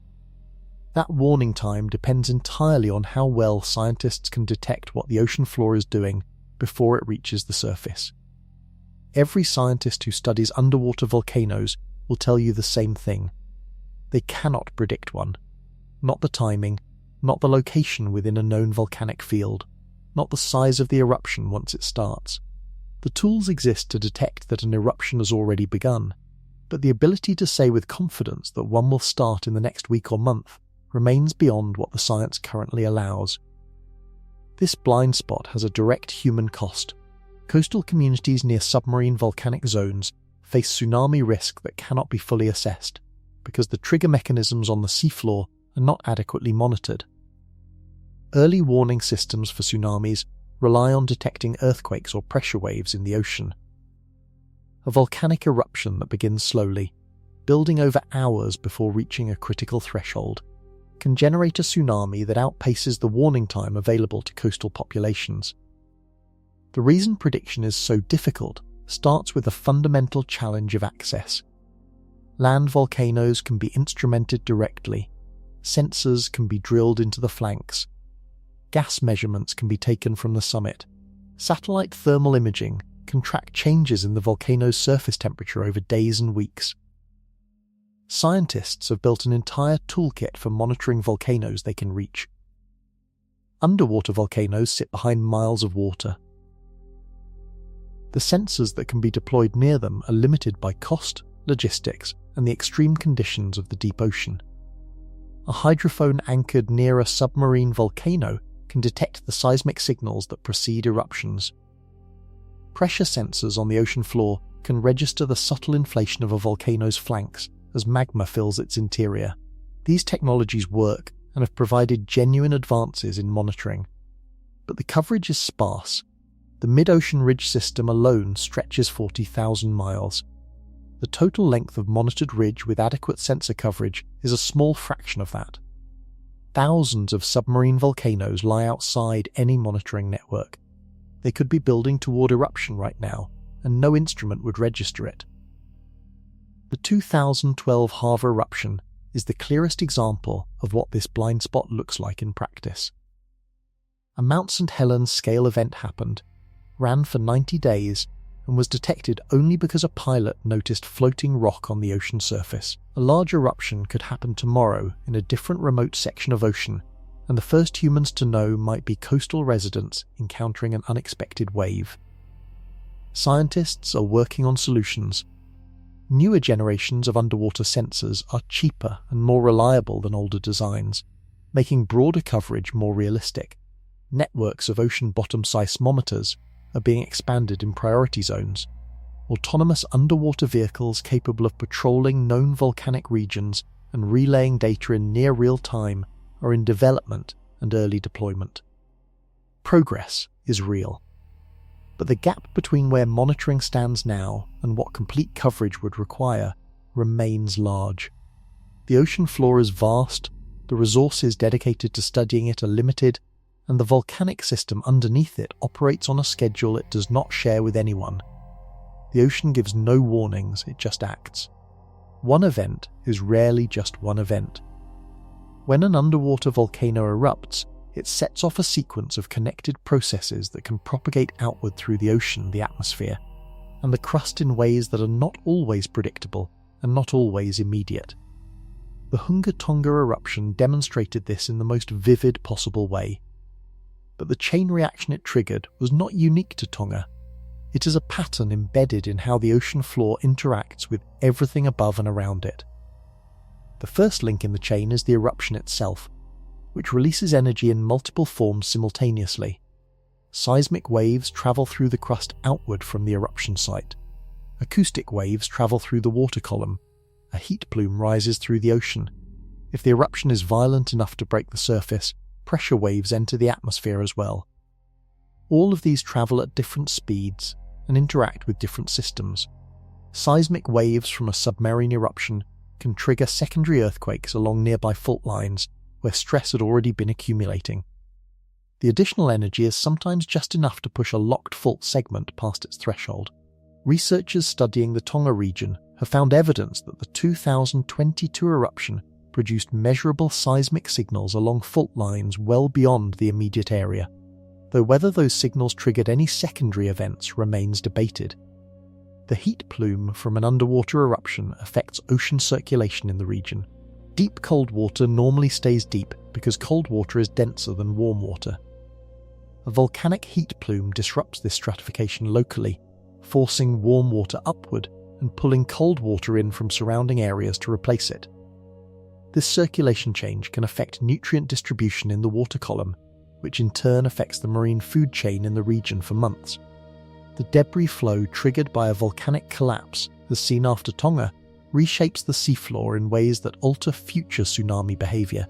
That warning time depends entirely on how well scientists can detect what the ocean floor is doing before it reaches the surface. Every scientist who studies underwater volcanoes will tell you the same thing. They cannot predict one. Not the timing, not the location within a known volcanic field, not the size of the eruption once it starts. The tools exist to detect that an eruption has already begun, but the ability to say with confidence that one will start in the next week or month remains beyond what the science currently allows. This blind spot has a direct human cost. Coastal communities near submarine volcanic zones face tsunami risk that cannot be fully assessed, because the trigger mechanisms on the seafloor are not adequately monitored. Early warning systems for tsunamis rely on detecting earthquakes or pressure waves in the ocean. A volcanic eruption that begins slowly, building over hours before reaching a critical threshold, can generate a tsunami that outpaces the warning time available to coastal populations. The reason prediction is so difficult starts with the fundamental challenge of access. Land volcanoes can be instrumented directly, sensors can be drilled into the flanks, gas measurements can be taken from the summit, satellite thermal imaging can track changes in the volcano's surface temperature over days and weeks. Scientists have built an entire toolkit for monitoring volcanoes they can reach. Underwater volcanoes sit behind miles of water. The sensors that can be deployed near them are limited by cost, logistics, and the extreme conditions of the deep ocean. A hydrophone anchored near a submarine volcano can detect the seismic signals that precede eruptions. Pressure sensors on the ocean floor can register the subtle inflation of a volcano's flanks as magma fills its interior. These technologies work and have provided genuine advances in monitoring. But the coverage is sparse. The mid-ocean ridge system alone stretches 40,000 miles. The total length of monitored ridge with adequate sensor coverage is a small fraction of that. Thousands of submarine volcanoes lie outside any monitoring network. They could be building toward eruption right now, and no instrument would register it. The 2012 Hava eruption is the clearest example of what this blind spot looks like in practice. A Mount St. Helens scale event happened, ran for 90 days, and was detected only because a pilot noticed floating rock on the ocean surface. A large eruption could happen tomorrow in a different remote section of ocean, and the first humans to know might be coastal residents encountering an unexpected wave. Scientists are working on solutions. Newer generations of underwater sensors are cheaper and more reliable than older designs, making broader coverage more realistic. Networks of ocean bottom seismometers are being expanded in priority zones. Autonomous underwater vehicles capable of patrolling known volcanic regions and relaying data in near real time are in development and early deployment. Progress is real. But the gap between where monitoring stands now and what complete coverage would require remains large. The ocean floor is vast, the resources dedicated to studying it are limited, and the volcanic system underneath it operates on a schedule it does not share with anyone. The ocean gives no warnings, it just acts. One event is rarely just one event. When an underwater volcano erupts, it sets off a sequence of connected processes that can propagate outward through the ocean, the atmosphere, and the crust in ways that are not always predictable and not always immediate. The Hunga Tonga eruption demonstrated this in the most vivid possible way. But the chain reaction it triggered was not unique to Tonga. It is a pattern embedded in how the ocean floor interacts with everything above and around it. The first link in the chain is the eruption itself, which releases energy in multiple forms simultaneously. Seismic waves travel through the crust outward from the eruption site. Acoustic waves travel through the water column. A heat plume rises through the ocean. If the eruption is violent enough to break the surface, pressure waves enter the atmosphere as well. All of these travel at different speeds and interact with different systems. Seismic waves from a submarine eruption can trigger secondary earthquakes along nearby fault lines where stress had already been accumulating. The additional energy is sometimes just enough to push a locked fault segment past its threshold. Researchers studying the Tonga region have found evidence that the 2022 eruption produced measurable seismic signals along fault lines well beyond the immediate area, though whether those signals triggered any secondary events remains debated. The heat plume from an underwater eruption affects ocean circulation in the region. Deep cold water normally stays deep because cold water is denser than warm water. A volcanic heat plume disrupts this stratification locally, forcing warm water upward and pulling cold water in from surrounding areas to replace it. This circulation change can affect nutrient distribution in the water column, which in turn affects the marine food chain in the region for months. The debris flow triggered by a volcanic collapse, as seen after Tonga, reshapes the seafloor in ways that alter future tsunami behaviour.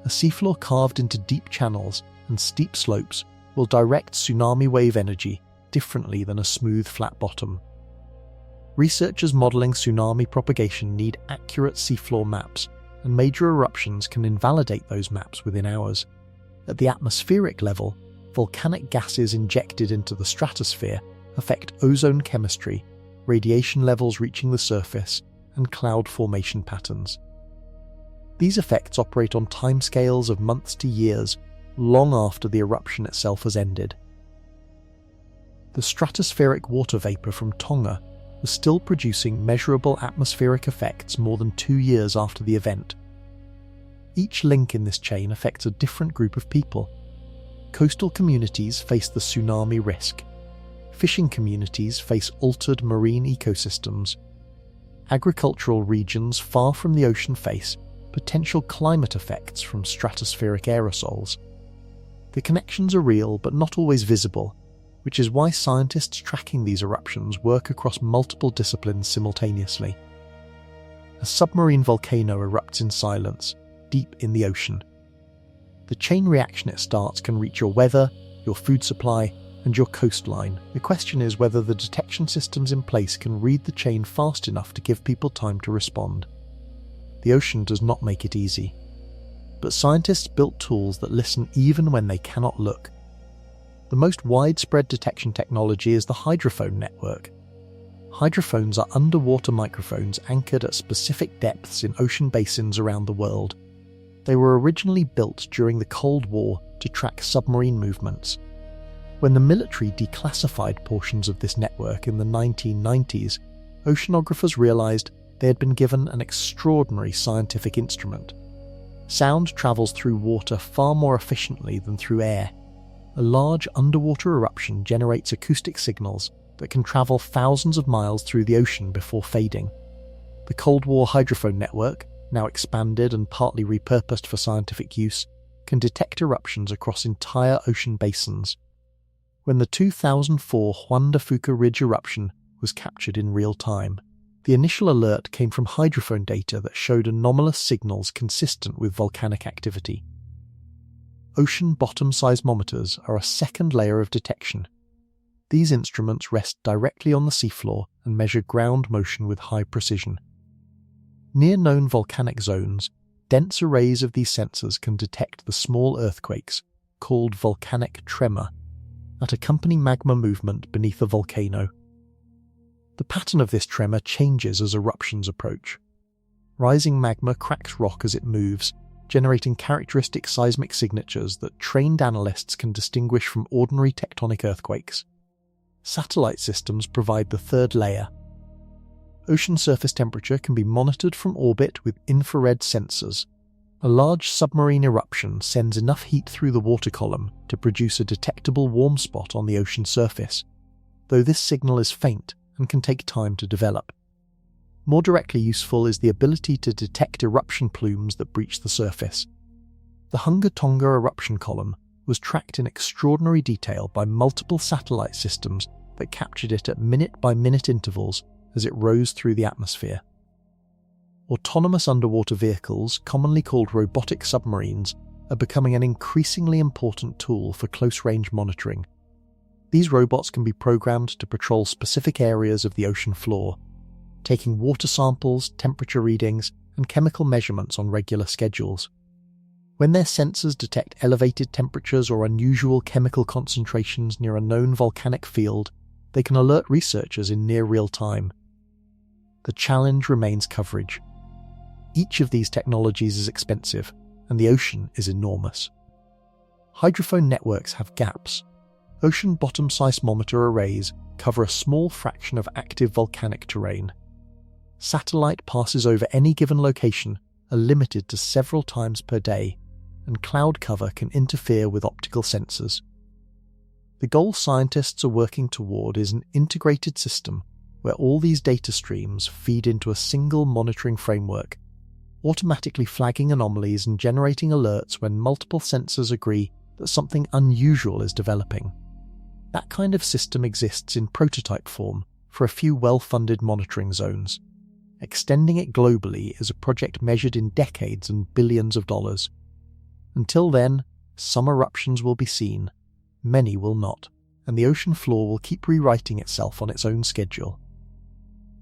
A seafloor carved into deep channels and steep slopes will direct tsunami wave energy differently than a smooth flat bottom. Researchers modelling tsunami propagation need accurate seafloor maps, and major eruptions can invalidate those maps within hours. At the atmospheric level, volcanic gases injected into the stratosphere affect ozone chemistry, radiation levels reaching the surface, and cloud formation patterns. These effects operate on timescales of months to years, long after the eruption itself has ended. The stratospheric water vapour from Tonga was still producing measurable atmospheric effects more than 2 years after the event. Each link in this chain affects a different group of people. Coastal communities face the tsunami risk. Fishing communities face altered marine ecosystems. Agricultural regions far from the ocean face potential climate effects from stratospheric aerosols. The connections are real but not always visible, which is why scientists tracking these eruptions work across multiple disciplines simultaneously. A submarine volcano erupts in silence, deep in the ocean. The chain reaction it starts can reach your weather, your food supply, and your coastline. The question is whether the detection systems in place can read the chain fast enough to give people time to respond. The ocean does not make it easy. But scientists built tools that listen even when they cannot look. The most widespread detection technology is the hydrophone network. Hydrophones are underwater microphones anchored at specific depths in ocean basins around the world. They were originally built during the Cold War to track submarine movements. When the military declassified portions of this network in the 1990s, oceanographers realized they had been given an extraordinary scientific instrument. Sound travels through water far more efficiently than through air. A large underwater eruption generates acoustic signals that can travel thousands of miles through the ocean before fading. The Cold War hydrophone network, now expanded and partly repurposed for scientific use, can detect eruptions across entire ocean basins. When the 2004 Juan de Fuca Ridge eruption was captured in real time, the initial alert came from hydrophone data that showed anomalous signals consistent with volcanic activity. Ocean bottom seismometers are a second layer of detection. These instruments rest directly on the seafloor and measure ground motion with high precision. Near known volcanic zones, dense arrays of these sensors can detect the small earthquakes, called volcanic tremor, that accompany magma movement beneath a volcano. The pattern of this tremor changes as eruptions approach. Rising magma cracks rock as it moves, generating characteristic seismic signatures that trained analysts can distinguish from ordinary tectonic earthquakes. Satellite systems provide the third layer. Ocean surface temperature can be monitored from orbit with infrared sensors. A large submarine eruption sends enough heat through the water column to produce a detectable warm spot on the ocean surface, though this signal is faint and can take time to develop. More directly useful is the ability to detect eruption plumes that breach the surface. The Hunga Tonga eruption column was tracked in extraordinary detail by multiple satellite systems that captured it at minute-by-minute intervals as it rose through the atmosphere. Autonomous underwater vehicles, commonly called robotic submarines, are becoming an increasingly important tool for close-range monitoring. These robots can be programmed to patrol specific areas of the ocean floor, taking water samples, temperature readings, and chemical measurements on regular schedules. When their sensors detect elevated temperatures or unusual chemical concentrations near a known volcanic field, they can alert researchers in near real time. The challenge remains coverage. Each of these technologies is expensive, and the ocean is enormous. Hydrophone networks have gaps. Ocean bottom seismometer arrays cover a small fraction of active volcanic terrain. Satellite passes over any given location are limited to several times per day, and cloud cover can interfere with optical sensors. The goal scientists are working toward is an integrated system where all these data streams feed into a single monitoring framework, automatically flagging anomalies and generating alerts when multiple sensors agree that something unusual is developing. That kind of system exists in prototype form for a few well-funded monitoring zones. Extending it globally is a project measured in decades and billions of dollars. Until then, some eruptions will be seen, many will not, and the ocean floor will keep rewriting itself on its own schedule.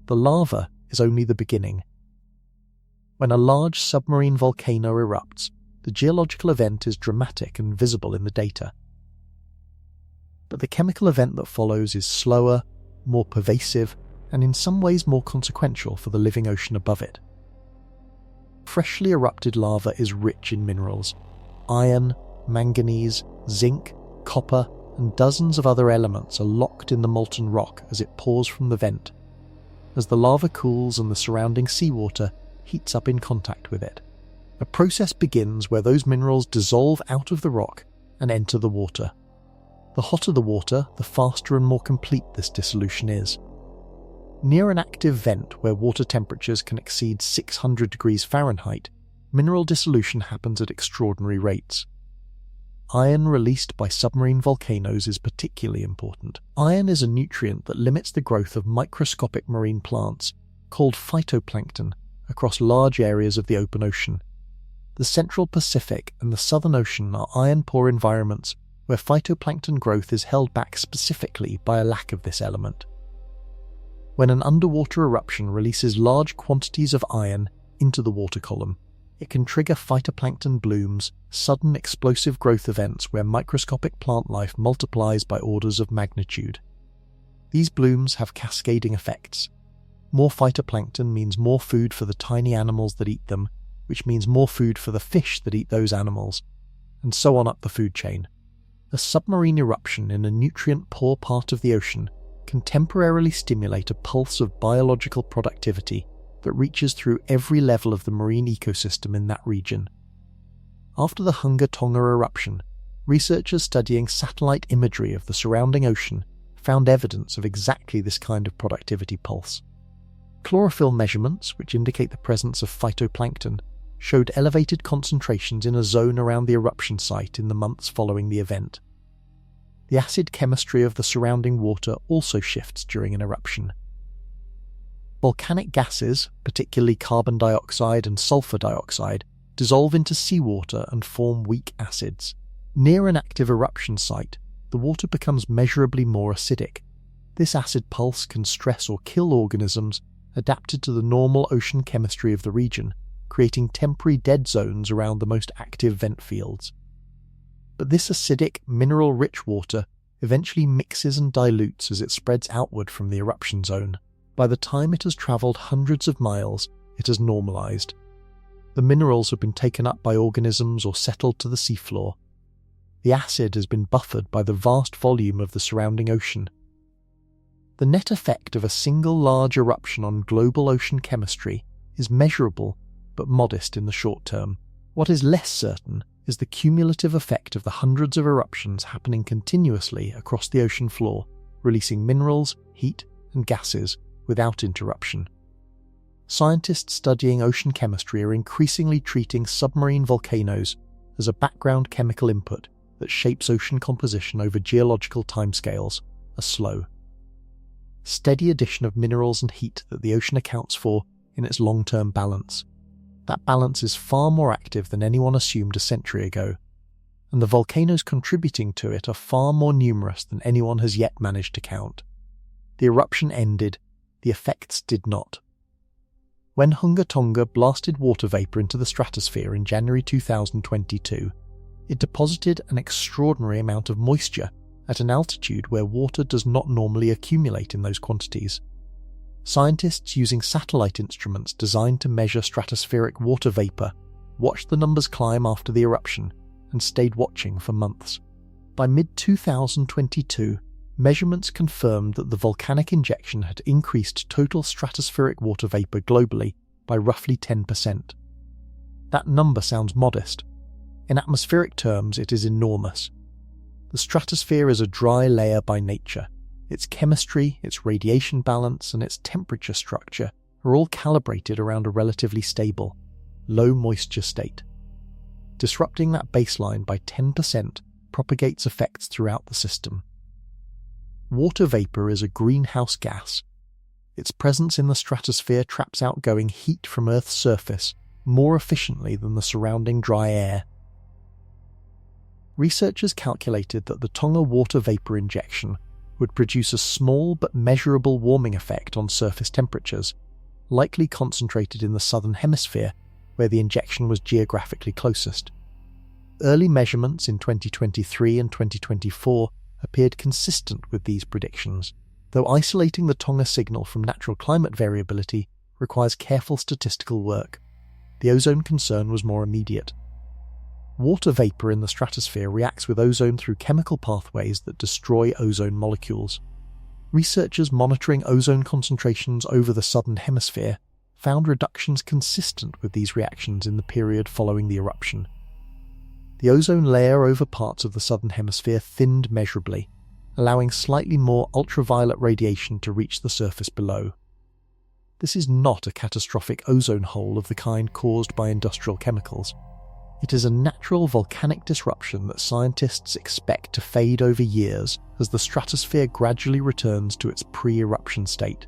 The lava is only the beginning. When a large submarine volcano erupts, the geological event is dramatic and visible in the data. But the chemical event that follows is slower, more pervasive, and in some ways more consequential for the living ocean above it. Freshly erupted lava is rich in minerals. Iron, manganese, zinc, copper, and dozens of other elements are locked in the molten rock as it pours from the vent. As the lava cools and the surrounding seawater heats up in contact with it, a process begins where those minerals dissolve out of the rock and enter the water. The hotter the water, the faster and more complete this dissolution is. Near an active vent where water temperatures can exceed 600 degrees Fahrenheit, mineral dissolution happens at extraordinary rates. Iron released by submarine volcanoes is particularly important. Iron is a nutrient that limits the growth of microscopic marine plants, called phytoplankton, across large areas of the open ocean. The Central Pacific and the Southern Ocean are iron-poor environments where phytoplankton growth is held back specifically by a lack of this element. When an underwater eruption releases large quantities of iron into the water column, it can trigger phytoplankton blooms, sudden explosive growth events where microscopic plant life multiplies by orders of magnitude. These blooms have cascading effects. More phytoplankton means more food for the tiny animals that eat them, which means more food for the fish that eat those animals, and so on up the food chain. A submarine eruption in a nutrient-poor part of the ocean can temporarily stimulate a pulse of biological productivity that reaches through every level of the marine ecosystem in that region. After the Hunga Tonga eruption, researchers studying satellite imagery of the surrounding ocean found evidence of exactly this kind of productivity pulse. Chlorophyll measurements, which indicate the presence of phytoplankton, showed elevated concentrations in a zone around the eruption site in the months following the event. The acid chemistry of the surrounding water also shifts during an eruption. Volcanic gases, particularly carbon dioxide and sulfur dioxide, dissolve into seawater and form weak acids. Near an active eruption site, the water becomes measurably more acidic. This acid pulse can stress or kill organisms adapted to the normal ocean chemistry of the region, creating temporary dead zones around the most active vent fields. But this acidic, mineral-rich water eventually mixes and dilutes as it spreads outward from the eruption zone. By the time it has travelled hundreds of miles, it has normalised. The minerals have been taken up by organisms or settled to the seafloor. The acid has been buffered by the vast volume of the surrounding ocean. The net effect of a single large eruption on global ocean chemistry is measurable but modest in the short term. What is less certain is the cumulative effect of the hundreds of eruptions happening continuously across the ocean floor, releasing minerals, heat, and gases without interruption. Scientists studying ocean chemistry are increasingly treating submarine volcanoes as a background chemical input that shapes ocean composition over geological timescales, a slow, steady addition of minerals and heat that the ocean accounts for in its long-term balance. That balance is far more active than anyone assumed a century ago, and the volcanoes contributing to it are far more numerous than anyone has yet managed to count. The eruption ended, the effects did not. When Hunga Tonga blasted water vapour into the stratosphere in January 2022, it deposited an extraordinary amount of moisture at an altitude where water does not normally accumulate in those quantities. Scientists using satellite instruments designed to measure stratospheric water vapour watched the numbers climb after the eruption and stayed watching for months. By mid-2022, measurements confirmed that the volcanic injection had increased total stratospheric water vapour globally by roughly 10%. That number sounds modest. In atmospheric terms, it is enormous. The stratosphere is a dry layer by nature. Its chemistry, its radiation balance, and its temperature structure are all calibrated around a relatively stable, low moisture state. Disrupting that baseline by 10% propagates effects throughout the system. Water vapour is a greenhouse gas. Its presence in the stratosphere traps outgoing heat from Earth's surface more efficiently than the surrounding dry air. Researchers calculated that the Tonga water vapour injection would produce a small but measurable warming effect on surface temperatures, likely concentrated in the southern hemisphere, where the injection was geographically closest. Early measurements in 2023 and 2024 appeared consistent with these predictions, though isolating the Tonga signal from natural climate variability requires careful statistical work. The ozone concern was more immediate. Water vapour in the stratosphere reacts with ozone through chemical pathways that destroy ozone molecules. Researchers monitoring ozone concentrations over the southern hemisphere found reductions consistent with these reactions in the period following the eruption. The ozone layer over parts of the southern hemisphere thinned measurably, allowing slightly more ultraviolet radiation to reach the surface below. This is not a catastrophic ozone hole of the kind caused by industrial chemicals. It is a natural volcanic disruption that scientists expect to fade over years as the stratosphere gradually returns to its pre-eruption state.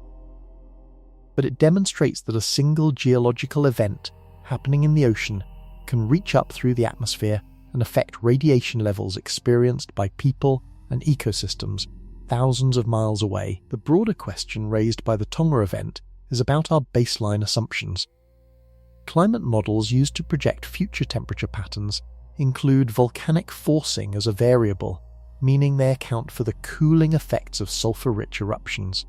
But it demonstrates that a single geological event happening in the ocean can reach up through the atmosphere and affect radiation levels experienced by people and ecosystems thousands of miles away. The broader question raised by the Tonga event is about our baseline assumptions. Climate models used to project future temperature patterns include volcanic forcing as a variable, meaning they account for the cooling effects of sulfur-rich eruptions.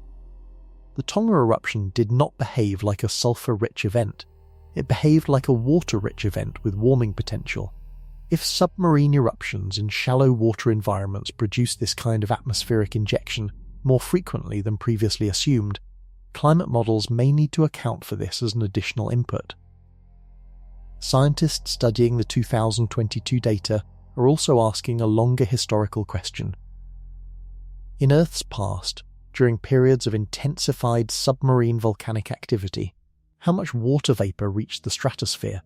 The Tonga eruption did not behave like a sulfur-rich event. It behaved like a water-rich event with warming potential. If submarine eruptions in shallow water environments produce this kind of atmospheric injection more frequently than previously assumed, climate models may need to account for this as an additional input. Scientists studying the 2022 data are also asking a longer historical question. In Earth's past, during periods of intensified submarine volcanic activity, how much water vapour reached the stratosphere?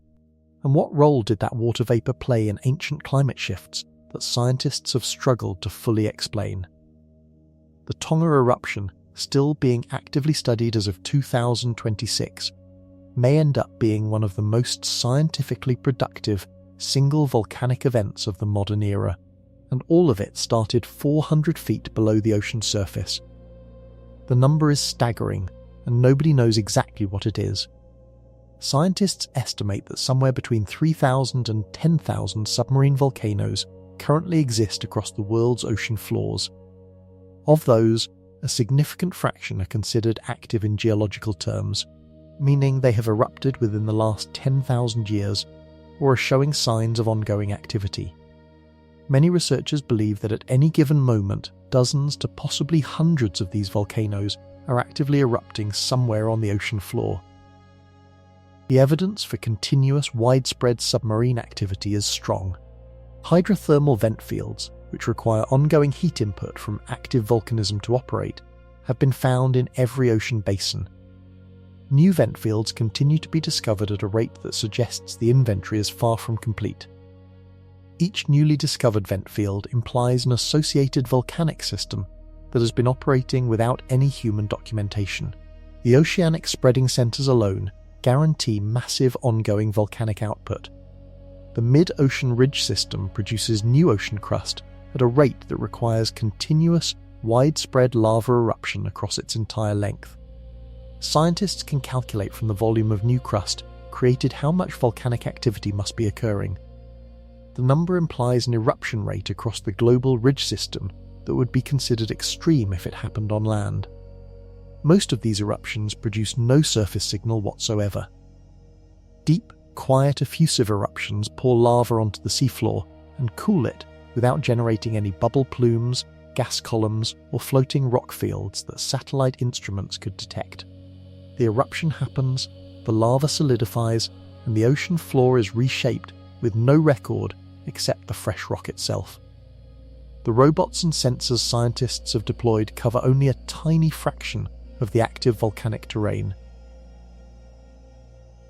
And what role did that water vapour play in ancient climate shifts that scientists have struggled to fully explain? The Tonga eruption, still being actively studied as of 2026, may end up being one of the most scientifically productive single volcanic events of the modern era, and all of it started 400 feet below the ocean surface. The number is staggering, and nobody knows exactly what it is. Scientists estimate that somewhere between 3,000 and 10,000 submarine volcanoes currently exist across the world's ocean floors. Of those, a significant fraction are considered active in geological terms, meaning they have erupted within the last 10,000 years or are showing signs of ongoing activity. Many researchers believe that at any given moment, dozens to possibly hundreds of these volcanoes are actively erupting somewhere on the ocean floor. The evidence for continuous, widespread submarine activity is strong. Hydrothermal vent fields, which require ongoing heat input from active volcanism to operate, have been found in every ocean basin. New vent fields continue to be discovered at a rate that suggests the inventory is far from complete. Each newly discovered vent field implies an associated volcanic system that has been operating without any human documentation. The oceanic spreading centres alone guarantee massive ongoing volcanic output. The mid-ocean ridge system produces new ocean crust at a rate that requires continuous, widespread lava eruption across its entire length. scientists can calculate from the volume of new crust created how much volcanic activity must be occurring. The number implies an eruption rate across the global ridge system that would be considered extreme if it happened on land. Most of these eruptions produce no surface signal whatsoever. Deep, quiet, effusive eruptions pour lava onto the seafloor and cool it without generating any bubble plumes, gas columns, or floating rock fields that satellite instruments could detect. The eruption happens, the lava solidifies, and the ocean floor is reshaped with no record except the fresh rock itself. The robots and sensors scientists have deployed cover only a tiny fraction of the active volcanic terrain.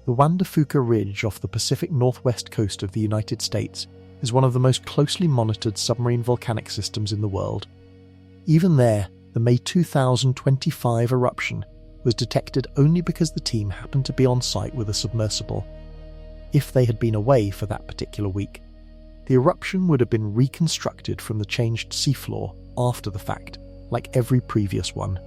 The Juan de Fuca Ridge off the Pacific northwest coast of the United States is one of the most closely monitored submarine volcanic systems in the world. Even there, the May 2025 eruption was detected only because the team happened to be on site with a submersible. If they had been away for that particular week, the eruption would have been reconstructed from the changed seafloor after the fact, like every previous one.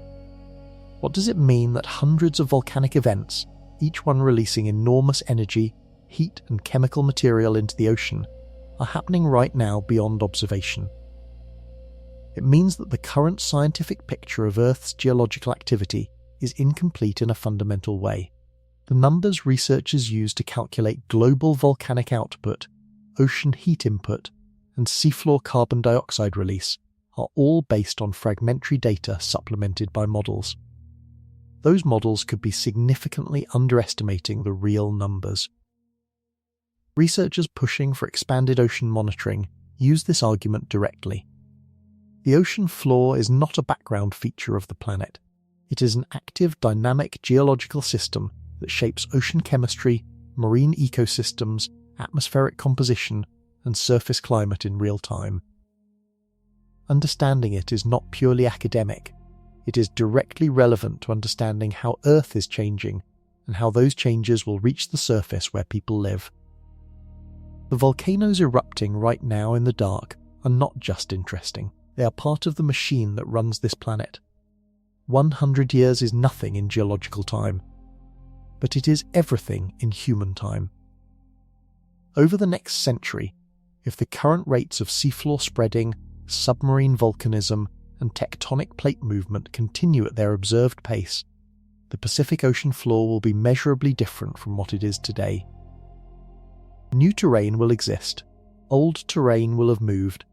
What does it mean that hundreds of volcanic events, each one releasing enormous energy, heat and chemical material into the ocean, are happening right now beyond observation? It means that the current scientific picture of Earth's geological activity is incomplete in a fundamental way. The numbers researchers use to calculate global volcanic output, ocean heat input, and seafloor carbon dioxide release are all based on fragmentary data supplemented by models. Those models could be significantly underestimating the real numbers. Researchers pushing for expanded ocean monitoring use this argument directly. The ocean floor is not a background feature of the planet. It is an active, dynamic geological system that shapes ocean chemistry, marine ecosystems, atmospheric composition, and surface climate in real time. Understanding it is not purely academic. It is directly relevant to understanding how Earth is changing and how those changes will reach the surface where people live. The volcanoes erupting right now in the dark are not just interesting. They are part of the machine that runs this planet. 100 years is nothing in geological time, but it is everything in human time. Over the next century, if the current rates of seafloor spreading, submarine volcanism, and tectonic plate movement continue at their observed pace, the Pacific Ocean floor will be measurably different from what it is today. New terrain will exist. Old terrain will have moved.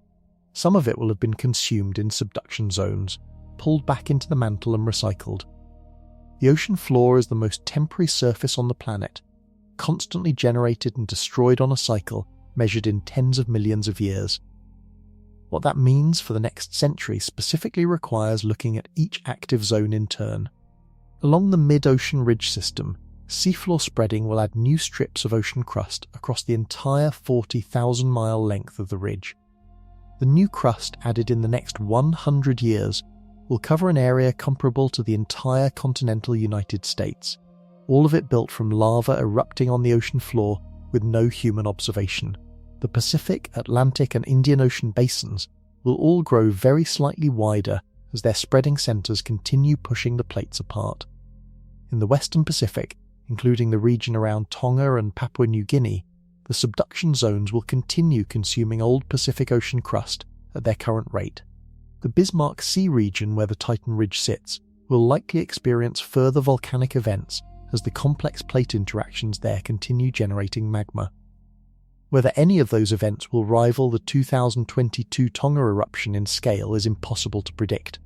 Some of it will have been consumed in subduction zones, pulled back into the mantle and recycled. The ocean floor is the most temporary surface on the planet, constantly generated and destroyed on a cycle measured in tens of millions of years. What that means for the next century specifically requires looking at each active zone in turn. Along the mid-ocean ridge system, seafloor spreading will add new strips of ocean crust across the entire 40,000-mile length of the ridge. The new crust added in the next 100 years will cover an area comparable to the entire continental United States, all of it built from lava erupting on the ocean floor with no human observation. The Pacific, Atlantic and Indian Ocean basins will all grow very slightly wider as their spreading centres continue pushing the plates apart. In the Western Pacific, including the region around Tonga and Papua New Guinea, the subduction zones will continue consuming old Pacific Ocean crust at their current rate. The Bismarck Sea region where the Titan Ridge sits will likely experience further volcanic events as the complex plate interactions there continue generating magma. Whether any of those events will rival the 2022 Tonga eruption in scale is impossible to predict,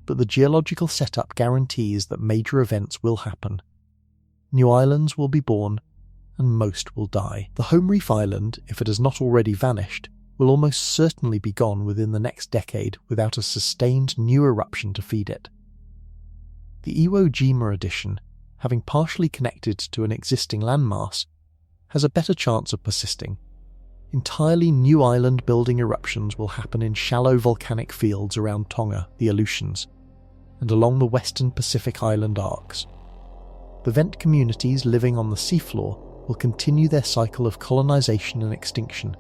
but the geological setup guarantees that major events will happen. New islands will be born, and most will die. The home reef island, if it has not already vanished, will almost certainly be gone within the next decade without a sustained new eruption to feed it. The Iwo Jima addition, having partially connected to an existing landmass, has a better chance of persisting. Entirely new island-building eruptions will happen in shallow volcanic fields around Tonga, the Aleutians, and along the western Pacific island arcs. The vent communities living on the seafloor will continue their cycle of colonization and extinction.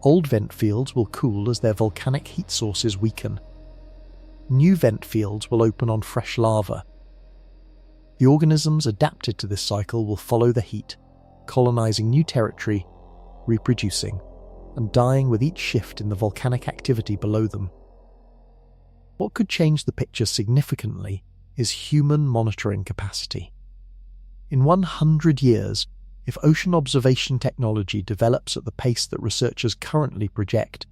Old vent fields will cool as their volcanic heat sources weaken. New vent fields will open on fresh lava. The organisms adapted to this cycle will follow the heat, colonizing new territory, reproducing, and dying with each shift in the volcanic activity below them. What could change the picture significantly is human monitoring capacity. In 100 years, if ocean observation technology develops at the pace that researchers currently project,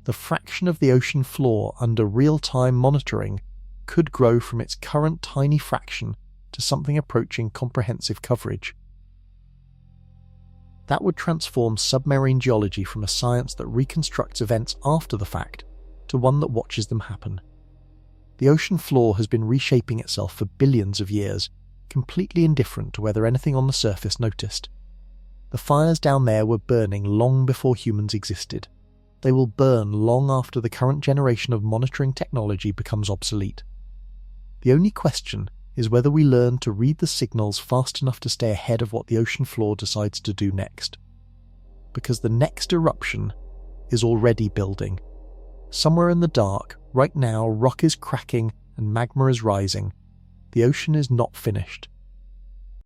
the fraction of the ocean floor under real-time monitoring could grow from its current tiny fraction to something approaching comprehensive coverage. That would transform submarine geology from a science that reconstructs events after the fact to one that watches them happen. The ocean floor has been reshaping itself for billions of years, completely indifferent to whether anything on the surface noticed. The fires down there were burning long before humans existed. They will burn long after the current generation of monitoring technology becomes obsolete. The only question is whether we learn to read the signals fast enough to stay ahead of what the ocean floor decides to do next. Because the next eruption is already building. Somewhere in the dark, right now, rock is cracking and magma is rising. The ocean is not finished.